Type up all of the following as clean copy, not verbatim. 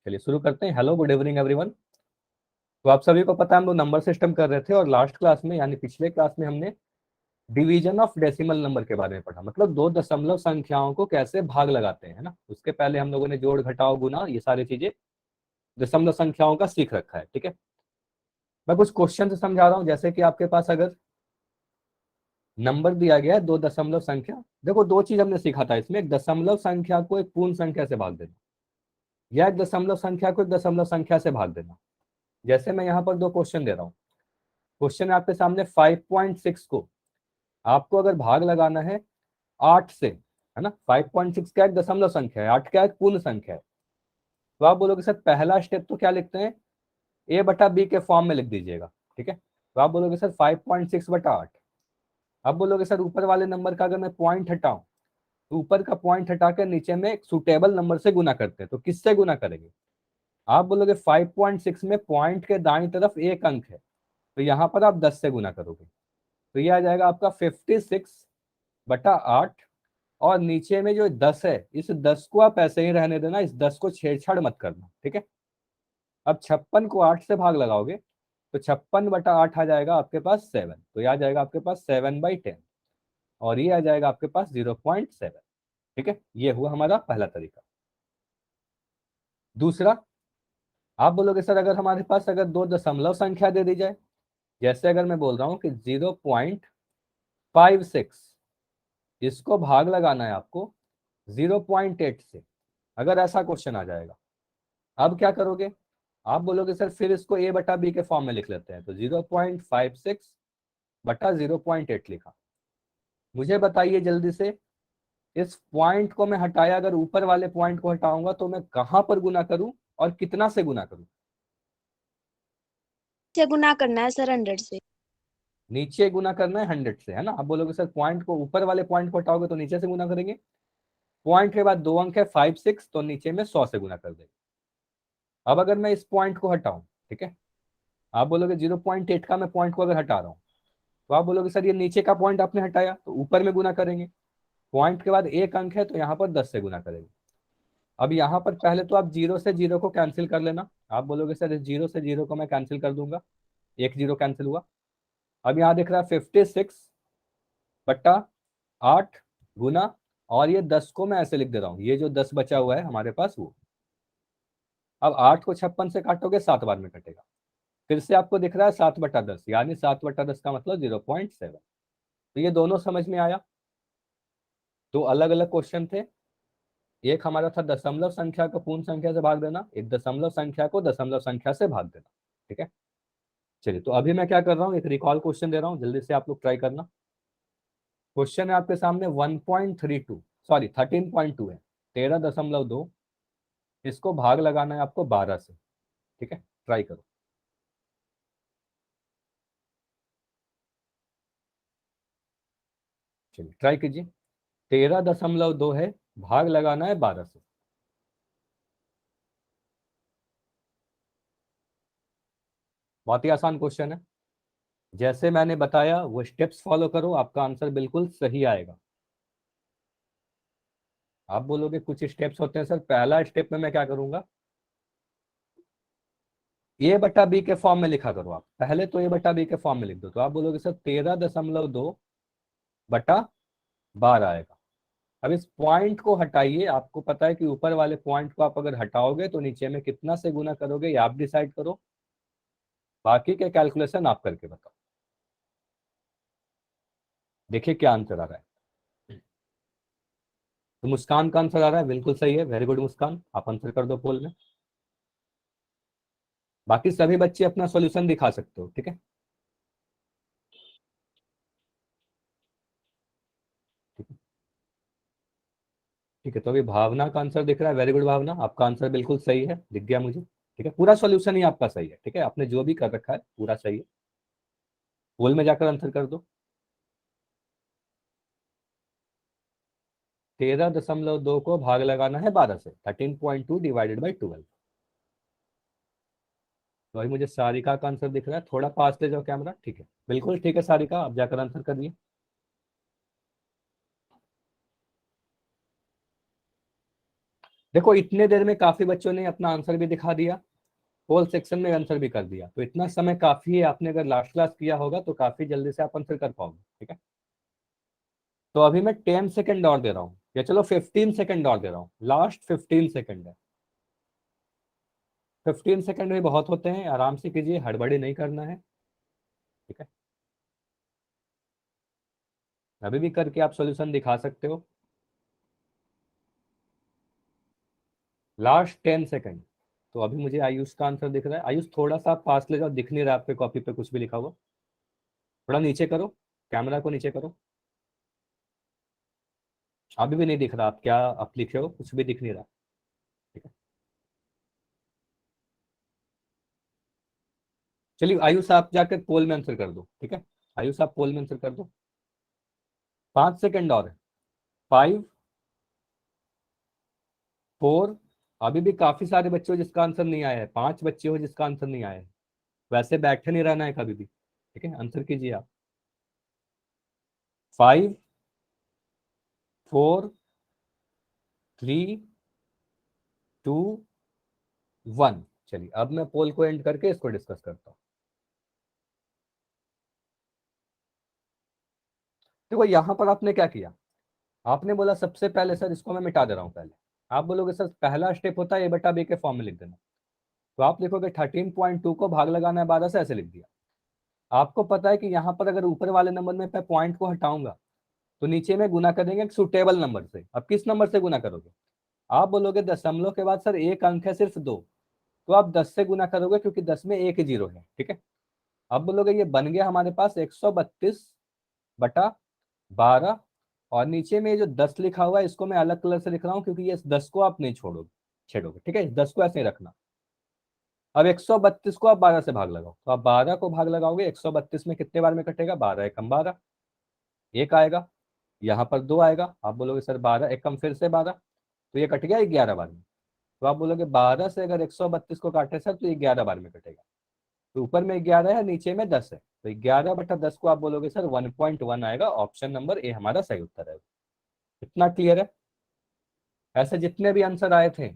चलिए शुरू करते हैं। Hello, good evening everyone. तो आप सभी को पता है हम लोग नंबर सिस्टम कर रहे थे और लास्ट क्लास में यानी पिछले क्लास में हमने डिवीजन ऑफ डेसिमल नंबर के बारे में पढ़ा, मतलब दो दशमलव संख्याओं को कैसे भाग लगाते हैं ना। उसके पहले हम लोगों ने जोड़ घटाव गुना ये सारी चीजें दशमलव संख्याओं का सीख रखा है। ठीक है, मैं कुछ क्वेश्चन से समझा रहा हूँ। जैसे कि आपके पास अगर नंबर दिया गया है दो दशमलव संख्या, देखो दो चीज हमने सीखा था इसमें, एक दशमलव संख्या को एक पूर्ण संख्या से भाग देना या एक दशमलव संख्या को एक दशमलव संख्या से भाग देना। जैसे मैं यहाँ पर दो क्वेश्चन दे रहा हूँ। क्वेश्चन है आपके सामने 5.6 को आपको अगर भाग लगाना है 8 से, है ना। 5.6 क्या एक दशमलव संख्या है, 8 क्या एक पूर्ण संख्या है। तो आप बोलोगे सर पहला स्टेप तो क्या लिखते हैं, ए बटा बी के फॉर्म में लिख दीजिएगा। ठीक है, तो आप बोलोगे सर 5.6 बटा 8। अब बोलोगे सर ऊपर वाले नंबर का अगर मैं पॉइंट हटाऊं तो ऊपर का पॉइंट हटा कर नीचे में एक सुटेबल नंबर से गुना करते हैं, तो किससे गुना करेंगे। आप बोलोगे 5.6 में पॉइंट के दाईं तरफ एक अंक है, तो यहाँ पर आप 10 से गुना करोगे, तो ये आ जाएगा आपका 56/8। और नीचे में जो 10 है, इस 10 को आप ऐसे ही रहने देना, इस 10 को छेड़छाड़ मत करना। ठीक है, अब 56 को 8 से भाग लगाओगे तो 56/8 आ जाएगा आपके पास 7, तो ये आ जाएगा आपके पास 7/10 और ये आ जाएगा आपके पास 0.7। ठीक है, ये हुआ हमारा पहला तरीका। दूसरा, आप बोलोगे सर अगर हमारे पास अगर दो दशमलव संख्या दे दी जाए, जैसे अगर मैं बोल रहा हूँ कि 0.56, इसको भाग लगाना है आपको 0.8 से, अगर ऐसा क्वेश्चन आ जाएगा, अब क्या करोगे। आप बोलोगे सर फिर इसको ए बटा बी के फॉर्म में लिख लेते हैं, तो 0.56/0.8 लिखा। मुझे बताइए जल्दी से, इस पॉइंट को मैं हटाया, अगर ऊपर वाले पॉइंट को हटाऊंगा तो मैं कहां पर गुना करूं और कितना से गुना करूं। से गुना करना है सर 100 से। नीचे गुना करना है 100 से, है ना। आप बोलोगे सर पॉइंट को, ऊपर वाले पॉइंट को हटाओगे तो नीचे से गुना करेंगे। पॉइंट के बाद दो अंक है 56, तो नीचे में 100 से गुना कर देंगे। अब अगर मैं इस पॉइंट को हटाऊं, ठीक है, आप बोलोगे 0.8 का मैं पॉइंट को अगर हटा रहा हूं, तो आप बोलोगे सर ये नीचे का पॉइंट आपने हटाया तो ऊपर में गुना करेंगे। पॉइंट के बाद एक अंक है तो यहाँ पर 10 से गुना करेंगे। अब यहाँ पर पहले तो आप जीरो से जीरो को कैंसिल कर लेना। आप बोलोगे सर इस जीरो से जीरो को मैं कैंसिल कर दूंगा, एक जीरो कैंसिल हुआ। अब यहाँ दिख रहा है 56/8 गुना, और ये 10 को मैं ऐसे लिख दे रहा हूँ, ये जो 10 बचा हुआ है हमारे पास वो। अब 8 को 56 से काटोगे 7 बार में कटेगा। फिर से आपको दिख रहा है 7/10, यानी 7/10 का मतलब 0.7। तो ये दोनों समझ में आया। दो अलग अलग क्वेश्चन थे, एक हमारा था दशमलव संख्या को पूर्ण संख्या से भाग देना, एक दशमलव संख्या को दशमलव संख्या से भाग देना। ठीक है, चलिए तो अभी मैं क्या कर रहा हूँ, एक रिकॉल क्वेश्चन दे रहा हूँ, जल्दी से आप लोग ट्राई करना। क्वेश्चन है आपके सामने 1.32, सॉरी 13.2 है, 13.2। इसको भाग लगाना है आपको 12 से। ठीक है, ट्राई करो। चलिए ट्राई कीजिए। 13.2 है, भाग लगाना है 12 से। बहुत ही आसान क्वेश्चन है, जैसे मैंने बताया वो स्टेप्स फॉलो करो, आपका आंसर बिल्कुल सही आएगा। आप बोलोगे कुछ स्टेप्स होते हैं सर, पहला स्टेप में मैं क्या करूंगा, ए बटा बी के फॉर्म में लिखा करो। आप पहले तो ए बटा बी के फॉर्म में लिख दो, तो आप बोलोगे सर 13.2/12 आएगा। अब इस पॉइंट को हटाइए, आपको पता है कि ऊपर वाले पॉइंट को आप अगर हटाओगे तो नीचे में कितना से गुना करोगे, ये आप डिसाइड करो। बाकी के कैलकुलेशन आप करके बताओ। देखिए क्या आंसर आ रहा है। तो मुस्कान का आंसर आ रहा है, बिल्कुल सही है, वेरी गुड मुस्कान, आप आंसर कर दो पोल में। बाकी सभी बच्चे अपना सॉल्यूशन दिखा सकते हो। ठीक है, ठीक है, ठीक है। तो अभी भावना का आंसर दिख रहा है, वेरी गुड भावना, आपका आंसर बिल्कुल सही है, दिख गया मुझे। ठीक है, पूरा सॉल्यूशन ही आपका सही है। ठीक है, आपने जो भी कर रखा है पूरा सही है। पोल में जाकर आंसर कर दो। 13.2 को भाग लगाना है 12 से, 13.2 डिवाइडेड बाई 12। तो अभी मुझे सारिका का आंसर दिख रहा है, थोड़ा पास ले जाओ कैमरा। ठीक है, बिल्कुल ठीक है सारिका, आप जाकर आंसर करिए। देखो इतने देर में काफी बच्चों ने अपना आंसर भी दिखा दिया, होल सेक्शन में आंसर भी कर दिया, तो इतना समय काफी है। आपने अगर लास्ट क्लास किया होगा तो काफी जल्दी से आप आंसर कर पाओगे, ठीक है। तो अभी मैं 10 सेकंड और दे रहा हूँ, या चलो 15 सेकंड और दे रहा हूँ, लास्ट 15 सेकंड है। 15 सेकंड में बहुत होते हैं, आराम से कीजिए, हड़बड़ी नहीं करना है, ठीक है। अभी भी करके आप सॉल्यूशन दिखा सकते हो। Last 10 second. तो अभी मुझे आयुष का आंसर दिख रहा है। आयुष थोड़ा सा आप पास ले जाओ, दिख नहीं रहा आपके कॉपी पे कुछ भी लिखा हुआ। थोड़ा नीचे करो, कैमरा को नीचे करो। अभी भी नहीं दिख रहा, आप क्या आप लिखे हो, कुछ भी दिख नहीं रहा, ठीक है। चलिए आयुष आप जाकर पोल में आंसर कर दो, ठीक है। आयुष आप पोल में आंसर कर दो। 5 सेकंड और है। 5, 4। अभी भी काफी सारे बच्चे हो जिसका आंसर नहीं आया है, 5 बच्चे हो जिसका आंसर नहीं आया है। वैसे बैठे नहीं रहना है कभी भी, ठीक है, आंसर कीजिए आप। 5, 4, 3, 2, 1। चलिए अब मैं पोल को एंड करके इसको डिस्कस करता हूँ। देखो यहाँ पर आपने क्या किया, आपने बोला सबसे पहले सर इसको मैं मिटा दे रहा हूँ पहले। आप बोलोगे सर पहला स्टेप होता है ए बटा बी के फॉर्म में लिख देना। तो आप लिखोगे 13.2 को भाग लगाना है 12 से, ऐसे लिख दिया। आपको पता है कि यहाँ पर अगर ऊपर वाले नंबर में मैं पॉइंट को हटाऊंगा तो नीचे में गुना करेंगे एक सुटेबल नंबर से। अब किस नंबर से गुना करोगे, आप बोलोगे दशमलव के बाद सर एक अंक है सिर्फ 2, तो आप 10 से गुना करोगे क्योंकि 10 में एक जीरो है, ठीक है। अब बोलोगे ये बन गया हमारे पास 132/12, और नीचे में ये जो 10 लिखा हुआ है इसको मैं अलग कलर से लिख रहा हूँ क्योंकि ये इस 10 को आप नहीं छोड़ोगे छेड़ोगे, ठीक है। इस 10 को ऐसे ही रखना। अब 132 को आप 12 से भाग लगाओ, तो आप 12 को भाग लगाओगे 132 में कितने बार में कटेगा, 12 एकम 12, एक आएगा। यहाँ पर 2 आएगा, आप बोलोगे सर 12 एकम फिर से 12, तो ये कट गया 11 बार में। तो आप बोलोगे 12 से अगर 132 को काटे सर तो ये 11 बार में कटेगा। तो ऊपर में 11 है, नीचे में 10 है, तो 11/10 को आप बोलोगे सर 1.1 आएगा। ऑप्शन नंबर ए हमारा सही उत्तर है। इतना क्लियर है। ऐसे जितने भी आंसर आए थे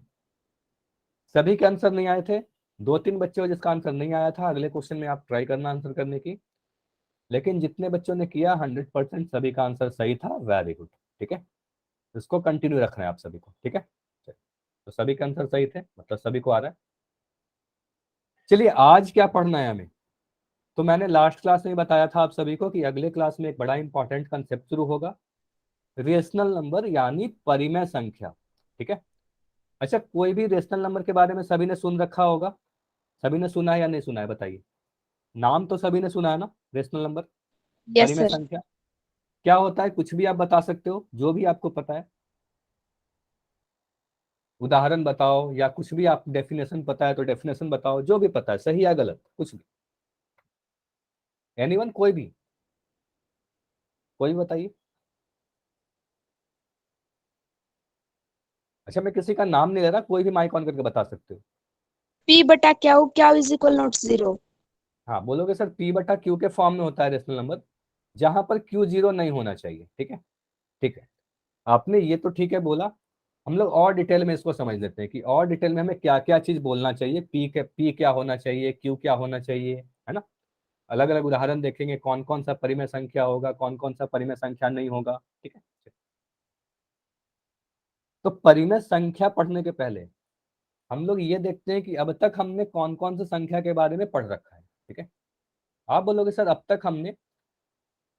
सभी के आंसर नहीं आए थे। 2-3 बच्चे हो जिसका आंसर नहीं आया था, अगले क्वेश्चन में आप ट्राई करना आंसर करने की। लेकिन जितने बच्चों ने किया 100% सभी का आंसर सही था, वेरी गुड, ठीक है। इसको कंटिन्यू रखना है आप सभी को, ठीक है। तो सभी के आंसर सही थे, मतलब सभी को आ रहा है। चलिए आज क्या पढ़ना है हमें। तो मैंने लास्ट क्लास में बताया था आप सभी को कि अगले क्लास में एक बड़ा इंपॉर्टेंट कंसेप्ट शुरू होगा, रेशनल नंबर यानी परिमेय संख्या, ठीक है। अच्छा कोई भी रेशनल नंबर के बारे में सभी ने सुन रखा होगा, सभी ने सुना है या नहीं सुना है बताइए। नाम तो सभी ने सुना है ना, रेशनल नंबर, यस परिमेय सर। संख्या क्या होता है, कुछ भी आप बता सकते हो जो भी आपको पता है। उदाहरण बताओ, या कुछ भी आप डेफिनेशन पता है तो डेफिनेशन बताओ, जो भी पता है सही या गलत कुछ भी। एनीवन, कोई भी, कोई बताइए। अच्छा मैं किसी का नाम नहीं ले रहा, कोई भी माइक ऑन करके बता सकते हो। P/Q, Q is equal not 0। हाँ बोलोगे सर P/Q के फॉर्म में होता है रेशनल नंबर, जहां पर Q जीरो नहीं होना चाहिए, ठीक है। ठीक है, आपने ये तो ठीक है बोला। हम लोग और डिटेल में इसको समझ लेते हैं कि और डिटेल में हमें क्या क्या चीज बोलना चाहिए, पी क्या होना चाहिए, क्यू क्या होना चाहिए, है ना। अलग अलग उदाहरण देखेंगे, कौन कौन सा परिमेय संख्या होगा, कौन कौन सा परिमेय संख्या नहीं होगा, ठीक है। तो परिमेय संख्या पढ़ने के पहले हम लोग ये देखते हैं कि अब तक हमने कौन कौन सी संख्या के बारे में पढ़ रखा है, ठीक है। आप बोलोगे सर अब तक हमने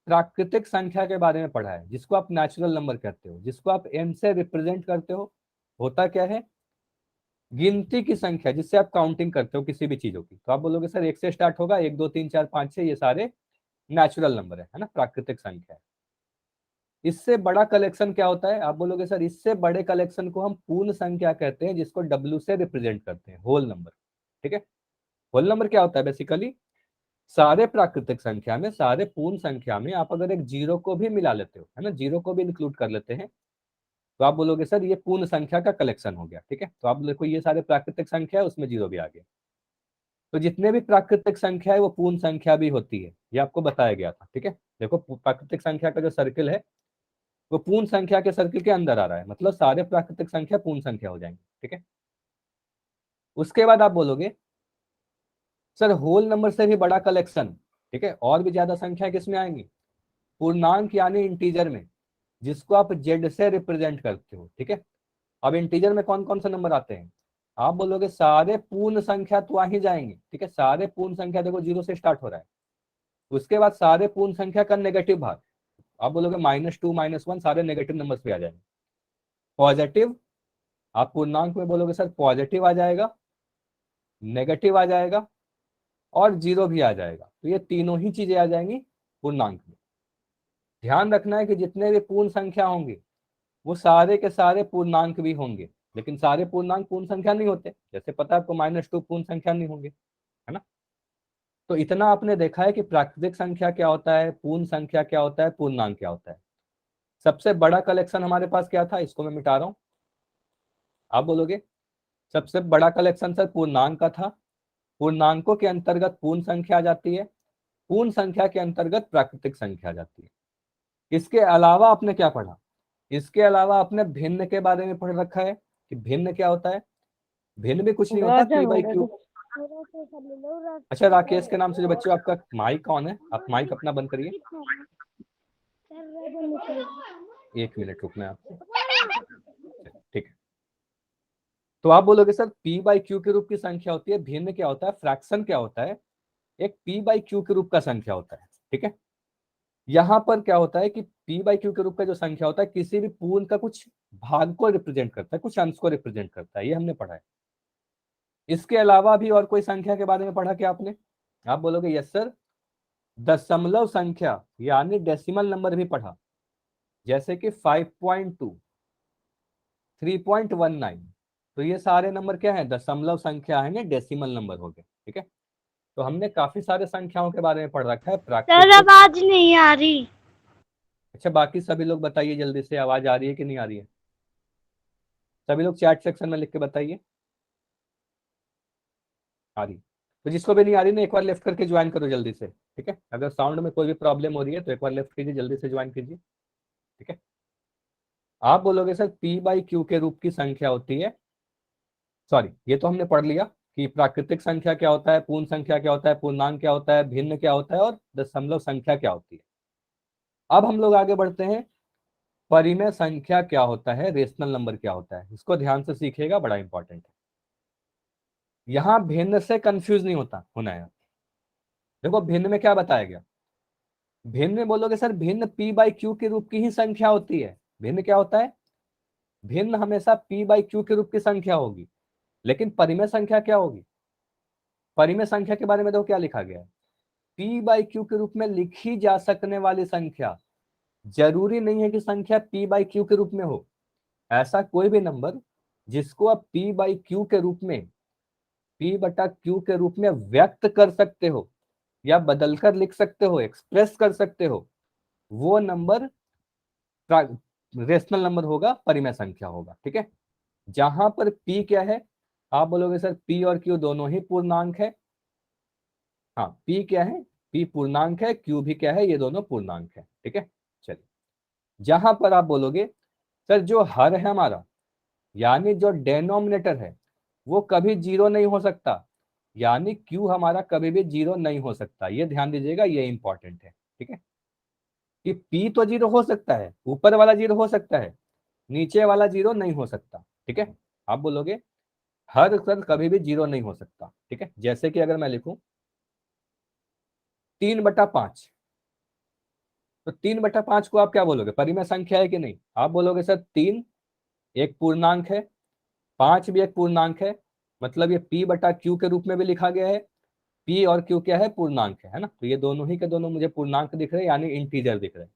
प्राकृतिक संख्या के बारे में पढ़ा है, जिसको आप नेचुरल नंबर कहते हो, जिसको आप n से रिप्रेजेंट करते हो। होता क्या है, गिनती की संख्या जिससे आप काउंटिंग करते हो किसी भी चीजों की। तो आप बोलोगे सर एक से स्टार्ट होगा, 1 2 3 4 5 6, ये सारे नेचुरल नंबर है ना, प्राकृतिक संख्या है। इससे बड़ा कलेक्शन क्या होता है, आप बोलोगे सर इससे बड़े कलेक्शन को हम पूर्ण संख्या कहते हैं, जिसको W से रिप्रेजेंट करते हैं, होल नंबर, ठीक है। होल नंबर क्या होता है, बेसिकली सारे प्राकृतिक संख्या में, सारे पूर्ण संख्या में आप अगर एक जीरो को भी मिला लेते हो, है ना, जीरो को भी इंक्लूड कर लेते हैं, तो आप बोलोगे सर ये पूर्ण संख्या का कलेक्शन हो गया, ठीक है। तो आप देखो ये सारे प्राकृतिक संख्या है, उसमें जीरो भी आ गया। तो जितने भी प्राकृतिक संख्या है वो पूर्ण संख्या भी होती है, ये आपको बताया गया था, ठीक है। देखो प्राकृतिक संख्या का जो सर्किल है वो पूर्ण संख्या के सर्किल के अंदर आ रहा है, मतलब सारे प्राकृतिक संख्या पूर्ण संख्या हो जाएंगे, ठीक है। उसके बाद आप बोलोगे सर होल नंबर से भी बड़ा कलेक्शन, ठीक है, और भी ज्यादा संख्या किसमें आएंगी, पूर्णांक यानी इंटीजर में, जिसको आप जेड से रिप्रेजेंट करते हो, ठीक है। अब इंटीजर में कौन कौन से नंबर आते हैं, आप बोलोगे सारे पूर्ण संख्या तो आ ही जाएंगे, ठीक है, सारे पूर्ण संख्या देखो 0 से स्टार्ट हो रहा है। उसके बाद सारे पूर्ण संख्या का नेगेटिव भाग, आप बोलोगे -2 -1 सारे नेगेटिव नंबर्स पे आ जाएंगे। पॉजिटिव, आप पूर्णांक में बोलोगे सर पॉजिटिव आ जाएगा, नेगेटिव आ जाएगा और 0 भी आ जाएगा, तो ये तीनों ही चीजें आ जाएंगी पूर्णांक में। ध्यान रखना है कि जितने भी पूर्ण संख्या होंगे वो सारे के सारे पूर्णांक भी होंगे, लेकिन सारे पूर्णांक पूर्ण संख्या नहीं होते, जैसे पता है आपको -2 पूर्ण संख्या नहीं होंगे, है ना। तो इतना आपने देखा है कि प्राकृतिक संख्या क्या होता है, पूर्ण संख्या क्या होता है, पूर्णांक क्या होता है। सबसे बड़ा कलेक्शन हमारे पास क्या था, इसको मैं मिटा रहा हूं, आप बोलोगे सबसे बड़ा कलेक्शन सर पूर्णांक का था, पूर्णांकों के अंतर्गत पूर्ण संख्या आ जाती है, पूर्ण संख्या के अंतर्गत प्राकृतिक संख्या आ जाती है। इसके अलावा आपने क्या पढ़ा, इसके अलावा आपने भिन्न के बारे में पढ़ रखा है कि भिन्न क्या होता है। भिन्न भी कुछ नहीं होता, पी बाई क्यू। अच्छा राकेश के नाम से जो बच्चे, आपका माइक ऑन है, आप माइक अपना बंद करिए, 1 मिनट रुकना है आपको, ठीक है। तो आप बोलोगे सर पी बाई क्यू के रूप की संख्या होती है, भिन्न क्या होता है, फ्रैक्शन क्या होता है, एक पी बाई क्यू के रूप का संख्या होता है, ठीक है। यहां पर क्या होता है कि पी बाई क्यू के रूप का जो संख्या होता है किसी भी पूर्ण का कुछ भाग को रिप्रेजेंट करता है, कुछ अंश को रिप्रेजेंट करता है, ये हमने पढ़ा है। इसके अलावा भी और कोई संख्या के बारे में पढ़ा क्या आपने, आप बोलोगे यस सर, दशमलव संख्या यानी डेसिमल नंबर भी पढ़ा, जैसे कि 5.2, 3.19, तो ये सारे नंबर क्या है, दशमलव संख्या है, डेसिमल नंबर हो गए, ठीक है। तो हमने काफी सारे संख्याओं के बारे में पढ़ रखा है, सर प्राकृतिक। आवाज नहीं आ रही। अच्छा बाकी सभी लोग बताइए जल्दी से, आवाज आ रही है कि नहीं आ रही है, सभी लोग चैट सेक्शन में लिख के बताइए, आ रही। तो जिसको भी नहीं आ रही ना, एक बार लेफ्ट करके ज्वाइन करो जल्दी से, ठीक है। अगर साउंड में कोई भी प्रॉब्लम हो रही है तो एक बार लेफ्ट कीजिए, जल्दी से ज्वाइन कीजिए, ठीक है। आप बोलोगे सर पी बाई क्यू के रूप की संख्या होती है, सॉरी ये तो हमने पढ़ लिया कि प्राकृतिक संख्या क्या होता है, पूर्ण संख्या क्या होता है, पूर्णांक क्या होता है, भिन्न क्या होता है और दशमलव संख्या क्या होती है। अब हम लोग आगे बढ़ते हैं, परिमेय संख्या क्या होता है, रेशनल नंबर क्या होता है, इसको ध्यान से सीखिएगा, बड़ा इंपॉर्टेंट है। यहां भिन्न से कंफ्यूज नहीं होना है। देखो भिन्न में क्या बताया गया, भिन्न में बोलोगे सर भिन्न पी बाई क्यू के रूप की ही संख्या होती है। भिन्न क्या होता है, भिन्न हमेशा पी बाई क्यू के रूप की संख्या होगी, लेकिन परिमेय संख्या क्या होगी, परिमेय संख्या के बारे में देखो क्या लिखा गया है, पी बाई क्यू के रूप में लिखी जा सकने वाली संख्या, जरूरी नहीं है कि संख्या पी बाई क्यू के रूप में हो। ऐसा कोई भी नंबर जिसको आप पी बाई क्यू के रूप में, पी बटा क्यू के रूप में व्यक्त कर सकते हो या बदलकर लिख सकते हो, एक्सप्रेस कर सकते हो, वो नंबर रेशनल नंबर होगा, परिमेय संख्या होगा, ठीक है। जहां पर p क्या है, आप बोलोगे सर p और q दोनों ही पूर्णांक है, हाँ p क्या है, p पूर्णांक है, q भी क्या है, ये दोनों पूर्णांक है, ठीक है। चलिए जहां पर आप बोलोगे सर जो हर है हमारा, यानी जो डेनोमिनेटर है वो कभी 0 नहीं हो सकता, यानी q हमारा कभी भी 0 नहीं हो सकता, ये ध्यान दीजिएगा, ये इंपॉर्टेंट है, ठीक है। कि p तो 0 हो सकता है, ऊपर वाला 0 हो सकता है, नीचे वाला 0 नहीं हो सकता, ठीक है। आप बोलोगे हर सर कभी भी 0 नहीं हो सकता, ठीक है। जैसे कि अगर मैं लिखूं 3/5, तो 3/5 को आप क्या बोलोगे, परिमेय संख्या है कि नहीं, आप बोलोगे सर 3 एक पूर्णांक है, 5 भी एक पूर्णांक है, मतलब ये p बटा क्यू के रूप में भी लिखा गया है, p और q क्या है, पूर्णांक है ना, तो ये दोनों ही के दोनों मुझे पूर्णांक दिख रहे हैं, यानी इंटीजर दिख रहे हैं।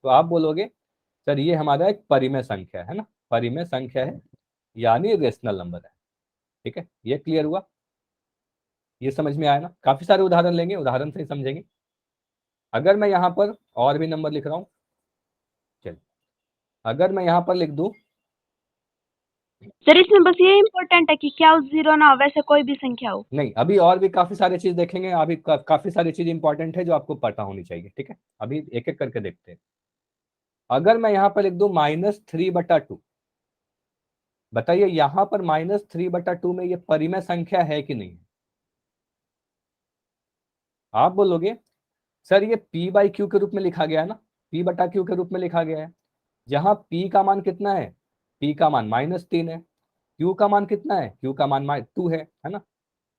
तो आप बोलोगे सर ये हमारा एक परिमेय संख्या है ना, परिमेय संख्या है यानी रेशनल नंबर है, ठीक है। ये क्लियर हुआ, ये समझ में आया ना, काफी सारे उदाहरण लेंगे, उदाहरण से ही समझेंगे। अगर मैं यहाँ पर और भी नंबर लिख रहा हूँ, चलिए अगर मैं यहाँ पर लिख दूं, सर इसमें बस ये इम्पोर्टेंट है कि क्या उस 0 ना हो, वैसे कोई भी संख्या हो। नहीं अभी और भी काफी सारी चीज देखेंगे, अभी काफी सारी चीज इंपॉर्टेंट है जो आपको पता होनी चाहिए, ठीक है। अभी एक एक करके देखते हैं। अगर मैं यहाँ पर लिख दूं -3/2, बताइए यहाँ पर -3/2 में ये परिमेय संख्या है कि नहीं? आप बोलोगे सर ये p/q के रूप में लिखा गया है ना, p/q के रूप में लिखा गया है, जहां p का मान कितना है, p का मान -3 है, q का मान कितना है, q का मान 2 है ना।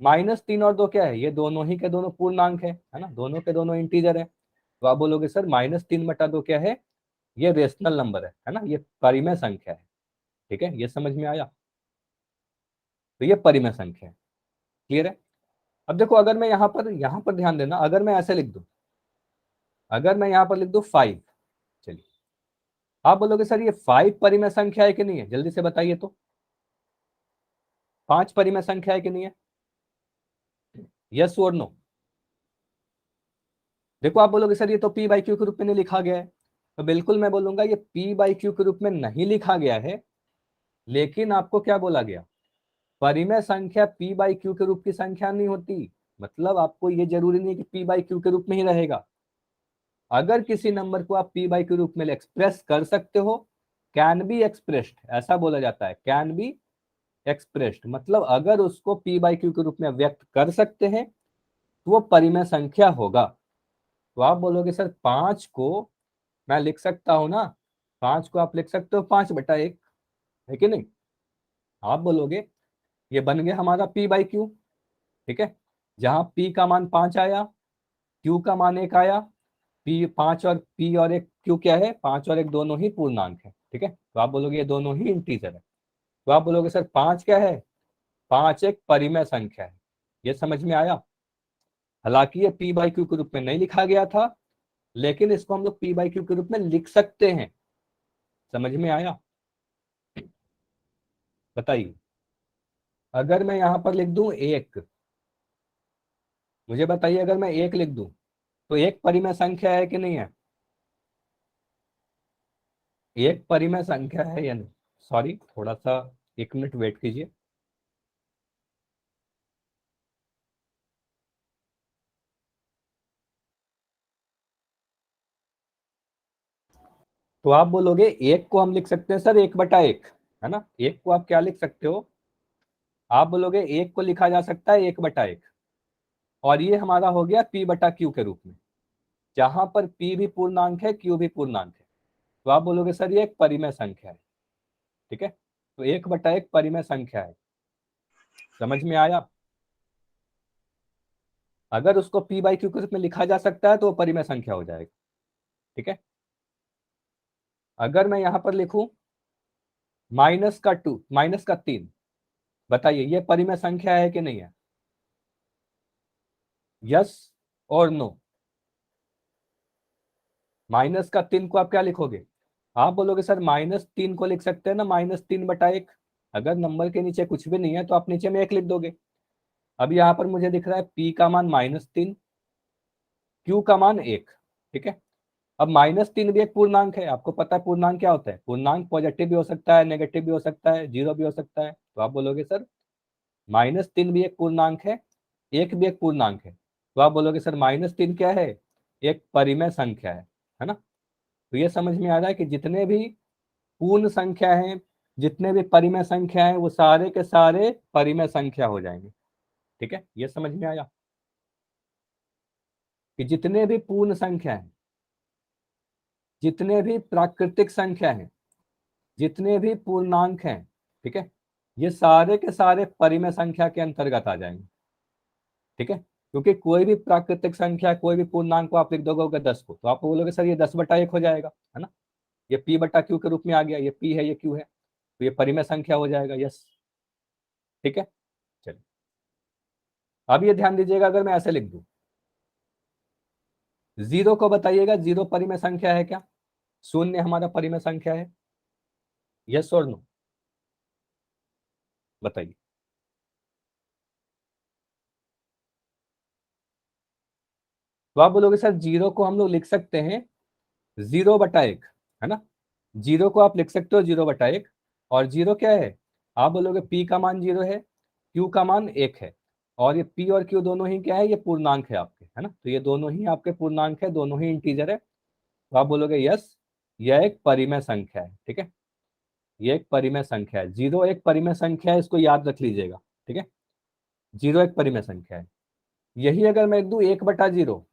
-3 और 2 क्या है, ये दोनों ही के दोनों पूर्णांक है ना, दोनों के दोनों इंटीजर है। तो आप बोलोगे सर -3/2 क्या है, ये रेशनल नंबर है ना, ये परिमेय संख्या है। ठीक है, ये समझ में आया? तो ये परिमेय संख्या है। क्लियर है? अब देखो अगर मैं यहाँ पर ध्यान देना, अगर मैं ऐसे लिख दूं, अगर मैं यहाँ पर लिख दूं 5, चलिए आप बोलोगे सर ये 5 परिमेय संख्या है कि नहीं है, जल्दी से बताइए तो, 5 परिमेय संख्या है कि नहीं है? यस और नो? देखो आप बोलोगे सर ये तो p/q के रूप में नहीं लिखा गया है, तो बिल्कुल मैं बोलूंगा ये p/q के रूप में नहीं लिखा गया है, लेकिन आपको क्या बोला गया, परिमेय संख्या p/q के रूप की संख्या नहीं होती। मतलब आपको ये जरूरी नहीं कि p/q के रूप में ही रहेगा। अगर किसी नंबर को आप p/q के रूप में एक्सप्रेस कर सकते हो, कैन बी एक्सप्रेस्ड, ऐसा बोला जाता है, कैन बी एक्सप्रेस्ड, मतलब अगर उसको p/q के रूप में व्यक्त कर सकते हैं तो वो परिमेय संख्या होगा। तो आप बोलोगे सर 5 को मैं लिख सकता हूं ना, 5 को आप लिख सकते हो 5/1, है कि नहीं? आप बोलोगे ये बन गया हमारा p/q। ठीक है, जहां p का मान 5 आया, q का मान 1 आया, p 5 और p और 1 q क्या है, 5 और 1 दोनों ही पूर्णांक है। ठीक है, तो आप बोलोगे ये दोनों ही इंटीजर है। तो आप बोलोगे सर 5 क्या है, 5 एक परिमेय संख्या है। ये समझ में आया? हालांकि ये p/q के रूप में नहीं लिखा गया था, लेकिन इसको हम लोग p/q के रूप में लिख सकते हैं। समझ में आया? बताइए अगर मैं यहां पर लिख दूं 1, मुझे बताइए अगर मैं 1 लिख दूं तो एक परिमेय संख्या है कि नहीं है? एक परिमेय संख्या है या नहीं? सॉरी, थोड़ा सा 1 मिनट वेट कीजिए। तो आप बोलोगे 1 को हम लिख सकते हैं सर 1/1, है ना, 1 को आप क्या लिख सकते हो, आप बोलोगे 1 को लिखा जा सकता है 1/1, और ये हमारा हो गया p/q के रूप में, जहां पर p भी पूर्णांक है, q भी पूर्णांक है। तो आप बोलोगे सर ये एक परिमेय संख्या है। ठीक है, तो 1/1 परिमेय संख्या है। समझ में आया? अगर उसको p/q के रूप में लिखा जा सकता है तो वो परिमेय संख्या हो जाएगा। ठीक है, अगर मैं यहां पर लिखूं -3, बताइए ये परिमेय संख्या है कि नहीं है? यस और नो? -3 को आप क्या लिखोगे, आप बोलोगे सर -3 को लिख सकते हैं ना, -3/1। अगर नंबर के नीचे कुछ भी नहीं है तो आप नीचे में 1 लिख दोगे। अब यहाँ पर मुझे दिख रहा है p का मान -3, q का मान 1। ठीक है, अब -3 भी एक पूर्णांक है, आपको पता है पूर्णांक क्या होता है, पूर्णांक पॉजिटिव भी हो सकता है, नेगेटिव भी हो सकता है, जीरो भी हो सकता है। तो आप बोलोगे सर -3 भी एक पूर्णांक है, 1 भी एक पूर्णांक है। तो आप बोलोगे सर -3 क्या है, एक परिमेय संख्या है ना। तो ये समझ में आ रहा है कि जितने भी पूर्ण संख्या हैं, जितने भी परिमेय संख्या हैं, वो सारे के सारे परिमेय संख्या हो जाएंगे। ठीक है, ये समझ में आया कि जितने भी पूर्ण संख्या हैं, जितने भी प्राकृतिक संख्या हैं, जितने भी पूर्णांक हैं, ठीक है, ये सारे के सारे परिमेय संख्या के अंतर्गत आ जाएंगे। ठीक है, क्योंकि कोई भी प्राकृतिक संख्या, कोई भी पूर्णांक को आप लिख दोगे 10 को, तो आप बोलोगे सर ये 10/1 हो जाएगा, है ना, ये p/q के रूप में आ गया, ये p है ये q है, तो ये परिमेय संख्या हो जाएगा। यस, ठीक है। चलिए अब ये ध्यान दीजिएगा, अगर मैं ऐसे लिख दूं 0 को, बताइएगा 0 परिमेय संख्या है क्या, शून्य हमारा परिमेय संख्या है? यस और नो? बताइए। तो आप बोलोगे सर 0 को हम लोग लिख सकते हैं 0/1, है ना, 0 को आप लिख सकते हो 0/1, और 0 क्या है, आप बोलोगे p का मान 0 है, q का मान 1 है, और ये p और q दोनों ही क्या है, ये पूर्णांक है आपके, है ना, तो ये दोनों ही आपके पूर्णांक है, दोनों ही इंटीजर है। तो आप बोलोगे यस, यह एक परिमेय संख्या है, ठीक है, ये एक परिमेय संख्या है। 0 एक परिमेय संख्या है, इसको याद रख लीजिएगा, ठीक है, 0 एक परिमेय संख्या है। यही अगर मैं लिख दूं 1/0,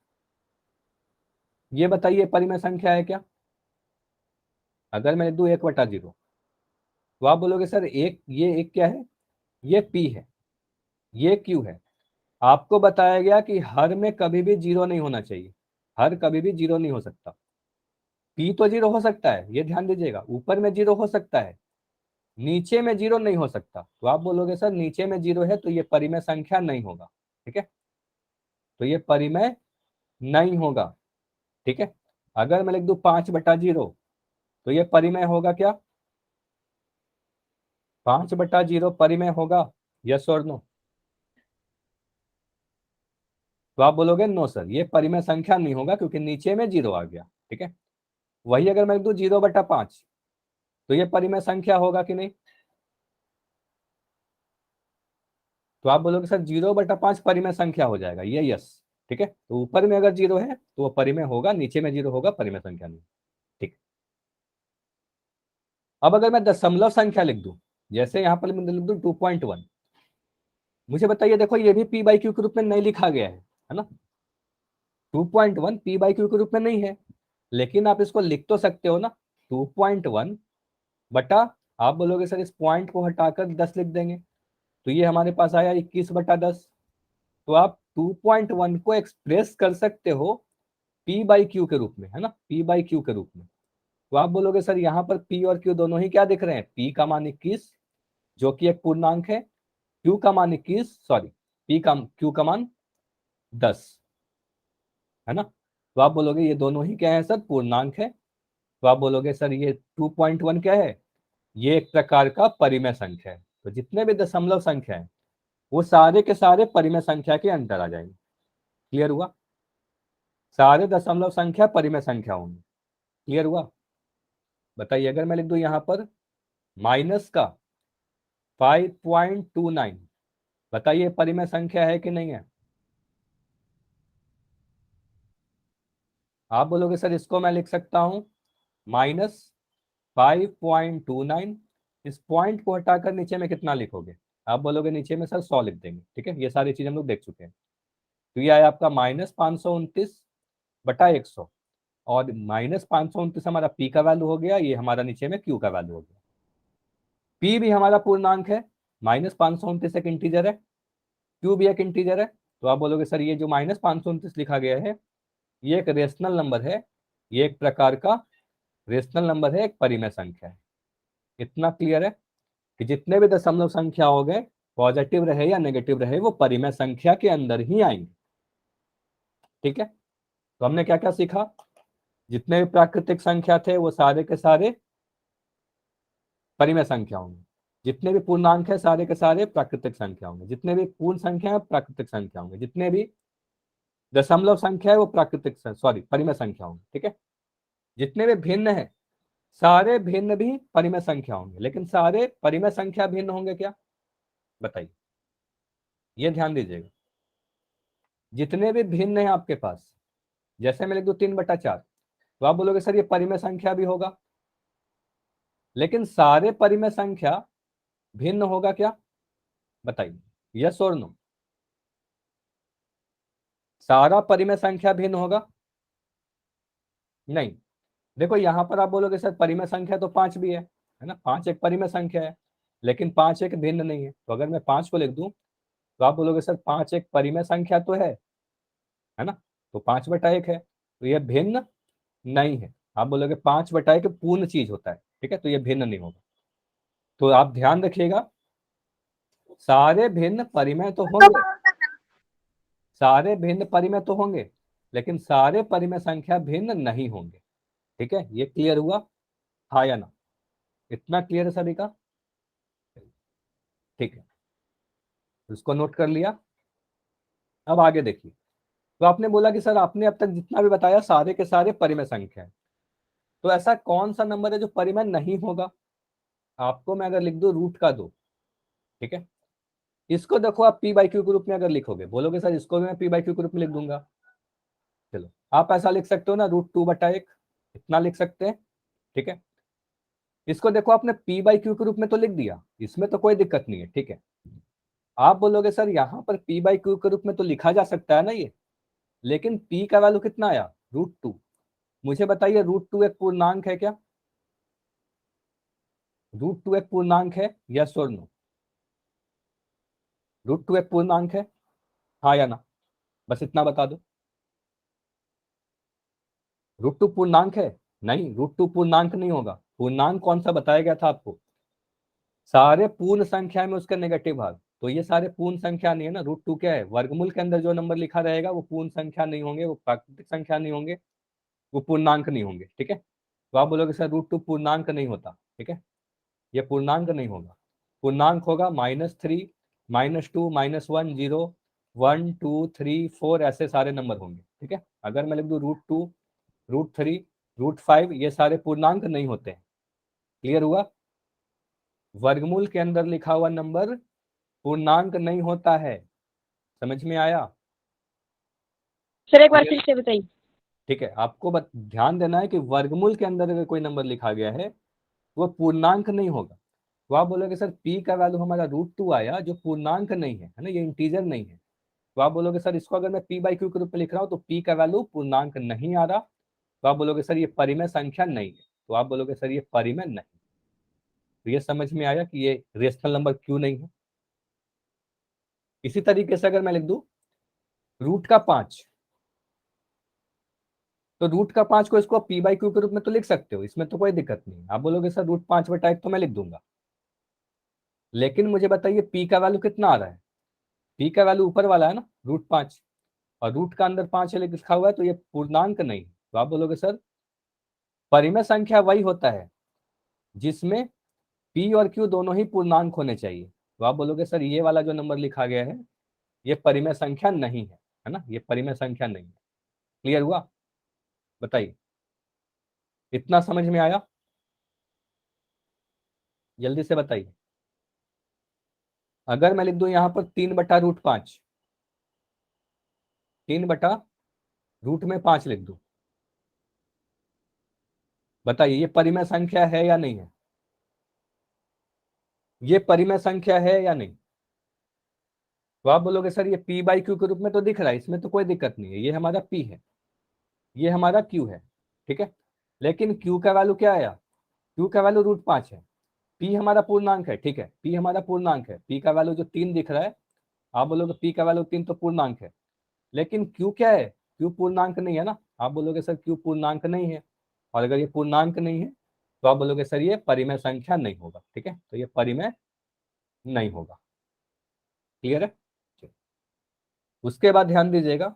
ये बताइए परिमेय संख्या है क्या? अगर मैं लिख दूं 1/0 तो आप बोलोगे सर एक, ये एक क्या है, ये पी है, ये क्यू है। आपको बताया गया कि हर में कभी भी 0 नहीं होना चाहिए, हर कभी भी 0 नहीं हो सकता। पी तो 0 हो सकता है, ये ध्यान दीजिएगा, ऊपर में 0 हो सकता है, नीचे में 0 नहीं हो सकता। तो आप बोलोगे सर नीचे में 0 है तो ये परिमेय संख्या नहीं होगा, ठीक है, तो ये परिमेय नहीं होगा, ठीक है। अगर मैं लिख दूं 5/0 तो ये परिमेय होगा क्या? 5/0 परिमेय होगा, यस और नो? तो आप बोलोगे नो सर, ये परिमेय संख्या नहीं होगा क्योंकि नीचे में 0 आ गया, ठीक है। वही अगर मैं लिख दूं 0/5 तो ये परिमेय संख्या होगा कि नहीं? तो आप बोलोगे सर 0/5 परिमेय संख्या हो जाएगा, ये यस, ठीक है। तो ऊपर में अगर 0 है तो वो परिमेय होगा, नीचे में 0 होगा, परिमेय संख्या नहीं, ठीक। अब अगर मैं दशमलव संख्या लिख दूं, जैसे यहां पर मैं लिख दूं 2.1, मुझे बताइए, देखो ये भी पी बाई क्यू के रूप में नहीं लिखा गया है ना, 2.1 पी बाई क्यू के रूप में नहीं है, लेकिन आप इसको लिख तो सकते हो ना, 2.1 बटा, आप बोलोगे सर इस पॉइंट को हटाकर 10 लिख देंगे, तो ये हमारे पास आया 21/10। तो आप 2.1 को एक्सप्रेस कर सकते हो पी बाई क्यू के रूप में, है ना, पी बाई क्यू के रूप में। तो आप बोलोगे सर यहाँ पर पी और क्यू दोनों ही क्या दिख रहे हैं, पी का मान 21 जो कि एक पूर्णांक है, क्यू का मान 21, सॉरी पी का, क्यू का मान 10, है ना। तो आप बोलोगे ये दोनों ही क्या है सर, पूर्णांक है। तो आप बोलोगे सर ये 2.1 क्या है, ये एक प्रकार का परिमेय संख्या है। तो जितने भी दशमलव संख्या है वो सारे के सारे परिमेय संख्या के अंदर आ जाएंगे। क्लियर हुआ? सारे दशमलव संख्या परिमेय संख्या होंगी। क्लियर हुआ? बताइए अगर मैं लिख दूं यहां पर माइनस का 5.29, बताइए परिमेय संख्या है कि नहीं है? आप बोलोगे सर इसको मैं लिख सकता हूं -5.29, इस पॉइंट को हटाकर नीचे में कितना लिखोगे? आप बोलोगे नीचे में सर 100 लिख देंगे, ठीक है, ये सारी चीजें हम लोग देख चुके हैं। तो ये आया आपका -529/100, और -529 हमारा पी का वैल्यू हो गया, ये हमारा नीचे में क्यू का वैल्यू हो गया। पी भी हमारा पूर्णांक है, -529 एक इंटीजर है, क्यू भी एक इंटीजर है। तो आप बोलोगे सर ये जो -529 लिखा गया है ये एक रेशनल नंबर है, ये एक प्रकार का रेशनल नंबर है, एक परिमेय संख्या है। इतना क्लियर है कि जितने भी दशमलव संख्या हो गए, पॉजिटिव रहे या नेगेटिव रहे, वो परिमेय संख्या के अंदर ही आएंगे, ठीक है। तो हमने क्या क्या सीखा, जितने भी प्राकृतिक संख्या थे वो सारे के सारे परिमेय संख्या होंगे, जितने भी पूर्णांक है सारे के सारे प्राकृतिक संख्या होंगे, जितने भी पूर्ण संख्या है प्राकृतिक संख्या होंगे, जितने भी दशमलव संख्या है वो प्राकृतिक, सॉरी परिमेय संख्या होंगे, ठीक है। जितने भी भिन्न है सारे भिन्न भी परिमेय संख्या होंगे, लेकिन सारे परिमेय संख्या भिन्न होंगे क्या? बताइए, ये ध्यान दीजिएगा। जितने भी भिन्न है आपके पास, जैसे मैं लिख दूं 3/4 तो आप बोलोगे सर ये परिमेय संख्या भी होगा, लेकिन सारे परिमेय संख्या भिन्न होगा क्या? बताइए, यस और नो? सारा परिमेय संख्या भिन्न होगा? नहीं। देखो यहां पर आप बोलोगे सर परिमेय संख्या तो 5 भी है ना, 5 एक परिमेय संख्या है, लेकिन 5 एक भिन्न नहीं है। तो अगर मैं 5 को लिख दूं तो आप बोलोगे सर 5 एक परिमेय संख्या तो है ना, तो 5/1 है, तो यह भिन्न नहीं है। आप बोलोगे 5/1 पूर्ण चीज होता है, ठीक है, तो यह भिन्न नहीं होगा। तो आप ध्यान रखिएगा, सारे भिन्न परिमेय तो होंगे, सारे भिन्न परिमेय तो होंगे, लेकिन सारे परिमेय संख्या भिन्न नहीं होंगे, ठीक है। ये क्लियर हुआ, हाँ या ना? इतना क्लियर है सभी का? ठीक है, इसको नोट कर लिया। अब आगे देखिए, तो आपने बोला कि सर आपने अब तक जितना भी बताया सारे के सारे परिमेय संख्या है, तो ऐसा कौन सा नंबर है जो परिमेय नहीं होगा? आपको मैं अगर लिख दूं √2, ठीक है, इसको देखो आप पी बाई क्यू के रूप में अगर लिखोगे, बोलोगे सर इसको भी मैं पी बाई क्यू के रूप में लिख दूंगा। चलो आप ऐसा लिख सकते हो ना, √2/1, इतना लिख सकते हैं, ठीक है। इसको देखो आपने p बाई क्यू के रूप में तो लिख दिया, इसमें तो कोई दिक्कत नहीं है, ठीक है। आप बोलोगे सर यहाँ पर p बाई क्यू के रूप में तो लिखा जा सकता है ना ये, लेकिन p का वैल्यू कितना आया, √2। मुझे बताइए √2 एक पूर्णांक है क्या, √2 एक पूर्णांक है, यस और नो, √2 एक पूर्णांक है, हाँ या ना, बस इतना बता दो। √2 पूर्णांक है, नहीं √2 पूर्णांक नहीं होगा। पूर्णांक कौन सा बताया गया था आपको, सारे पूर्ण संख्या में उसका नेगेटिव भाग, तो ये सारे पूर्ण संख्या नहीं है ना। √2 क्या है, वर्गमूल के अंदर जो नंबर लिखा रहेगा वो पूर्ण संख्या नहीं होंगे, वो प्राकृतिक संख्या नहीं होंगे, वो पूर्णांक नहीं होंगे, ठीक है। तो आप बोलोगे सर √2 पूर्णांक नहीं होता, ठीक है, ये पूर्णांक नहीं होगा। पूर्णांक होगा -3, -2, -1, 0, 1, 2, 3, 4, ऐसे सारे नंबर होंगे, ठीक है। अगर मैं लिख दूं √2, √3, √5, ये सारे पूर्णांक नहीं होते हैं। क्लियर हुआ, वर्गमूल के अंदर लिखा हुआ नंबर पूर्णांक नहीं होता है, समझ में आया। सर एक बार क्लियर, फिर से बताइए। ठीक है। आपको ध्यान देना है कि वर्गमूल के अंदर अगर कोई नंबर लिखा गया है वो पूर्णांक नहीं होगा। तो आप बोलोगे सर p का वैल्यू हमारा √2 आया जो पूर्णांक नहीं है ना, ये इंटीजर नहीं है। तो आप बोलोगे सर इसको अगर मैं p बाई क्यू के रूप में लिख रहा हूँ तो p का वैल्यू पूर्णांक नहीं आ रहा, तो आप बोलोगे सर ये परिमेय संख्या नहीं है, तो आप बोलोगे सर ये परिमेय नहीं। तो ये समझ में आया कि ये रेशनल नंबर क्यों नहीं है। इसी तरीके से अगर मैं लिख दूं √5, तो √5 को इसको p बाई क्यू के रूप में तो लिख सकते हो, इसमें तो कोई दिक्कत नहीं। आप बोलोगे सर √5/1 तो मैं लिख दूंगा, लेकिन मुझे बताइए p का वैल्यू कितना आ रहा है, p का वैल्यू ऊपर वाला है ना √5, और रूट का अंदर 5 लिखा हुआ है, तो ये पूर्णांक नहीं। तो आप बोलोगे सर परिमेय संख्या वही होता है जिसमें p और q दोनों ही पूर्णांक होने चाहिए। तो आप बोलोगे सर ये वाला जो नंबर लिखा गया है ये परिमेय संख्या नहीं है ना, ये परिमेय संख्या नहीं है। क्लियर हुआ, बताइए, इतना समझ में आया, जल्दी से बताइए। अगर मैं लिख दूं यहाँ पर 3/√5, 3/√5 लिख दूं, बताइए ये परिमेय संख्या है या नहीं है, ये परिमेय संख्या है या नहीं। तो आप बोलोगे सर ये p बाई क्यू के रूप में तो दिख रहा है, इसमें तो कोई दिक्कत नहीं है, ये हमारा p है, ये हमारा q है, ठीक है। लेकिन q का वैल्यू क्या आया, q का वैल्यू √5 है, p हमारा पूर्णांक है, ठीक है, p हमारा पूर्णांक है, p का वैल्यू जो 3 दिख रहा है, आप बोलोगे p का वैल्यू 3 तो पूर्णांक है, लेकिन q क्या है, q पूर्णांक नहीं है ना। आप बोलोगे सर q पूर्णांक नहीं है, और अगर ये पूर्णांक नहीं है तो आप बोलोगे सर ये परिमेय संख्या नहीं होगा, ठीक है, तो ये परिमेय नहीं होगा। क्लियर है, उसके बाद ध्यान दीजिएगा,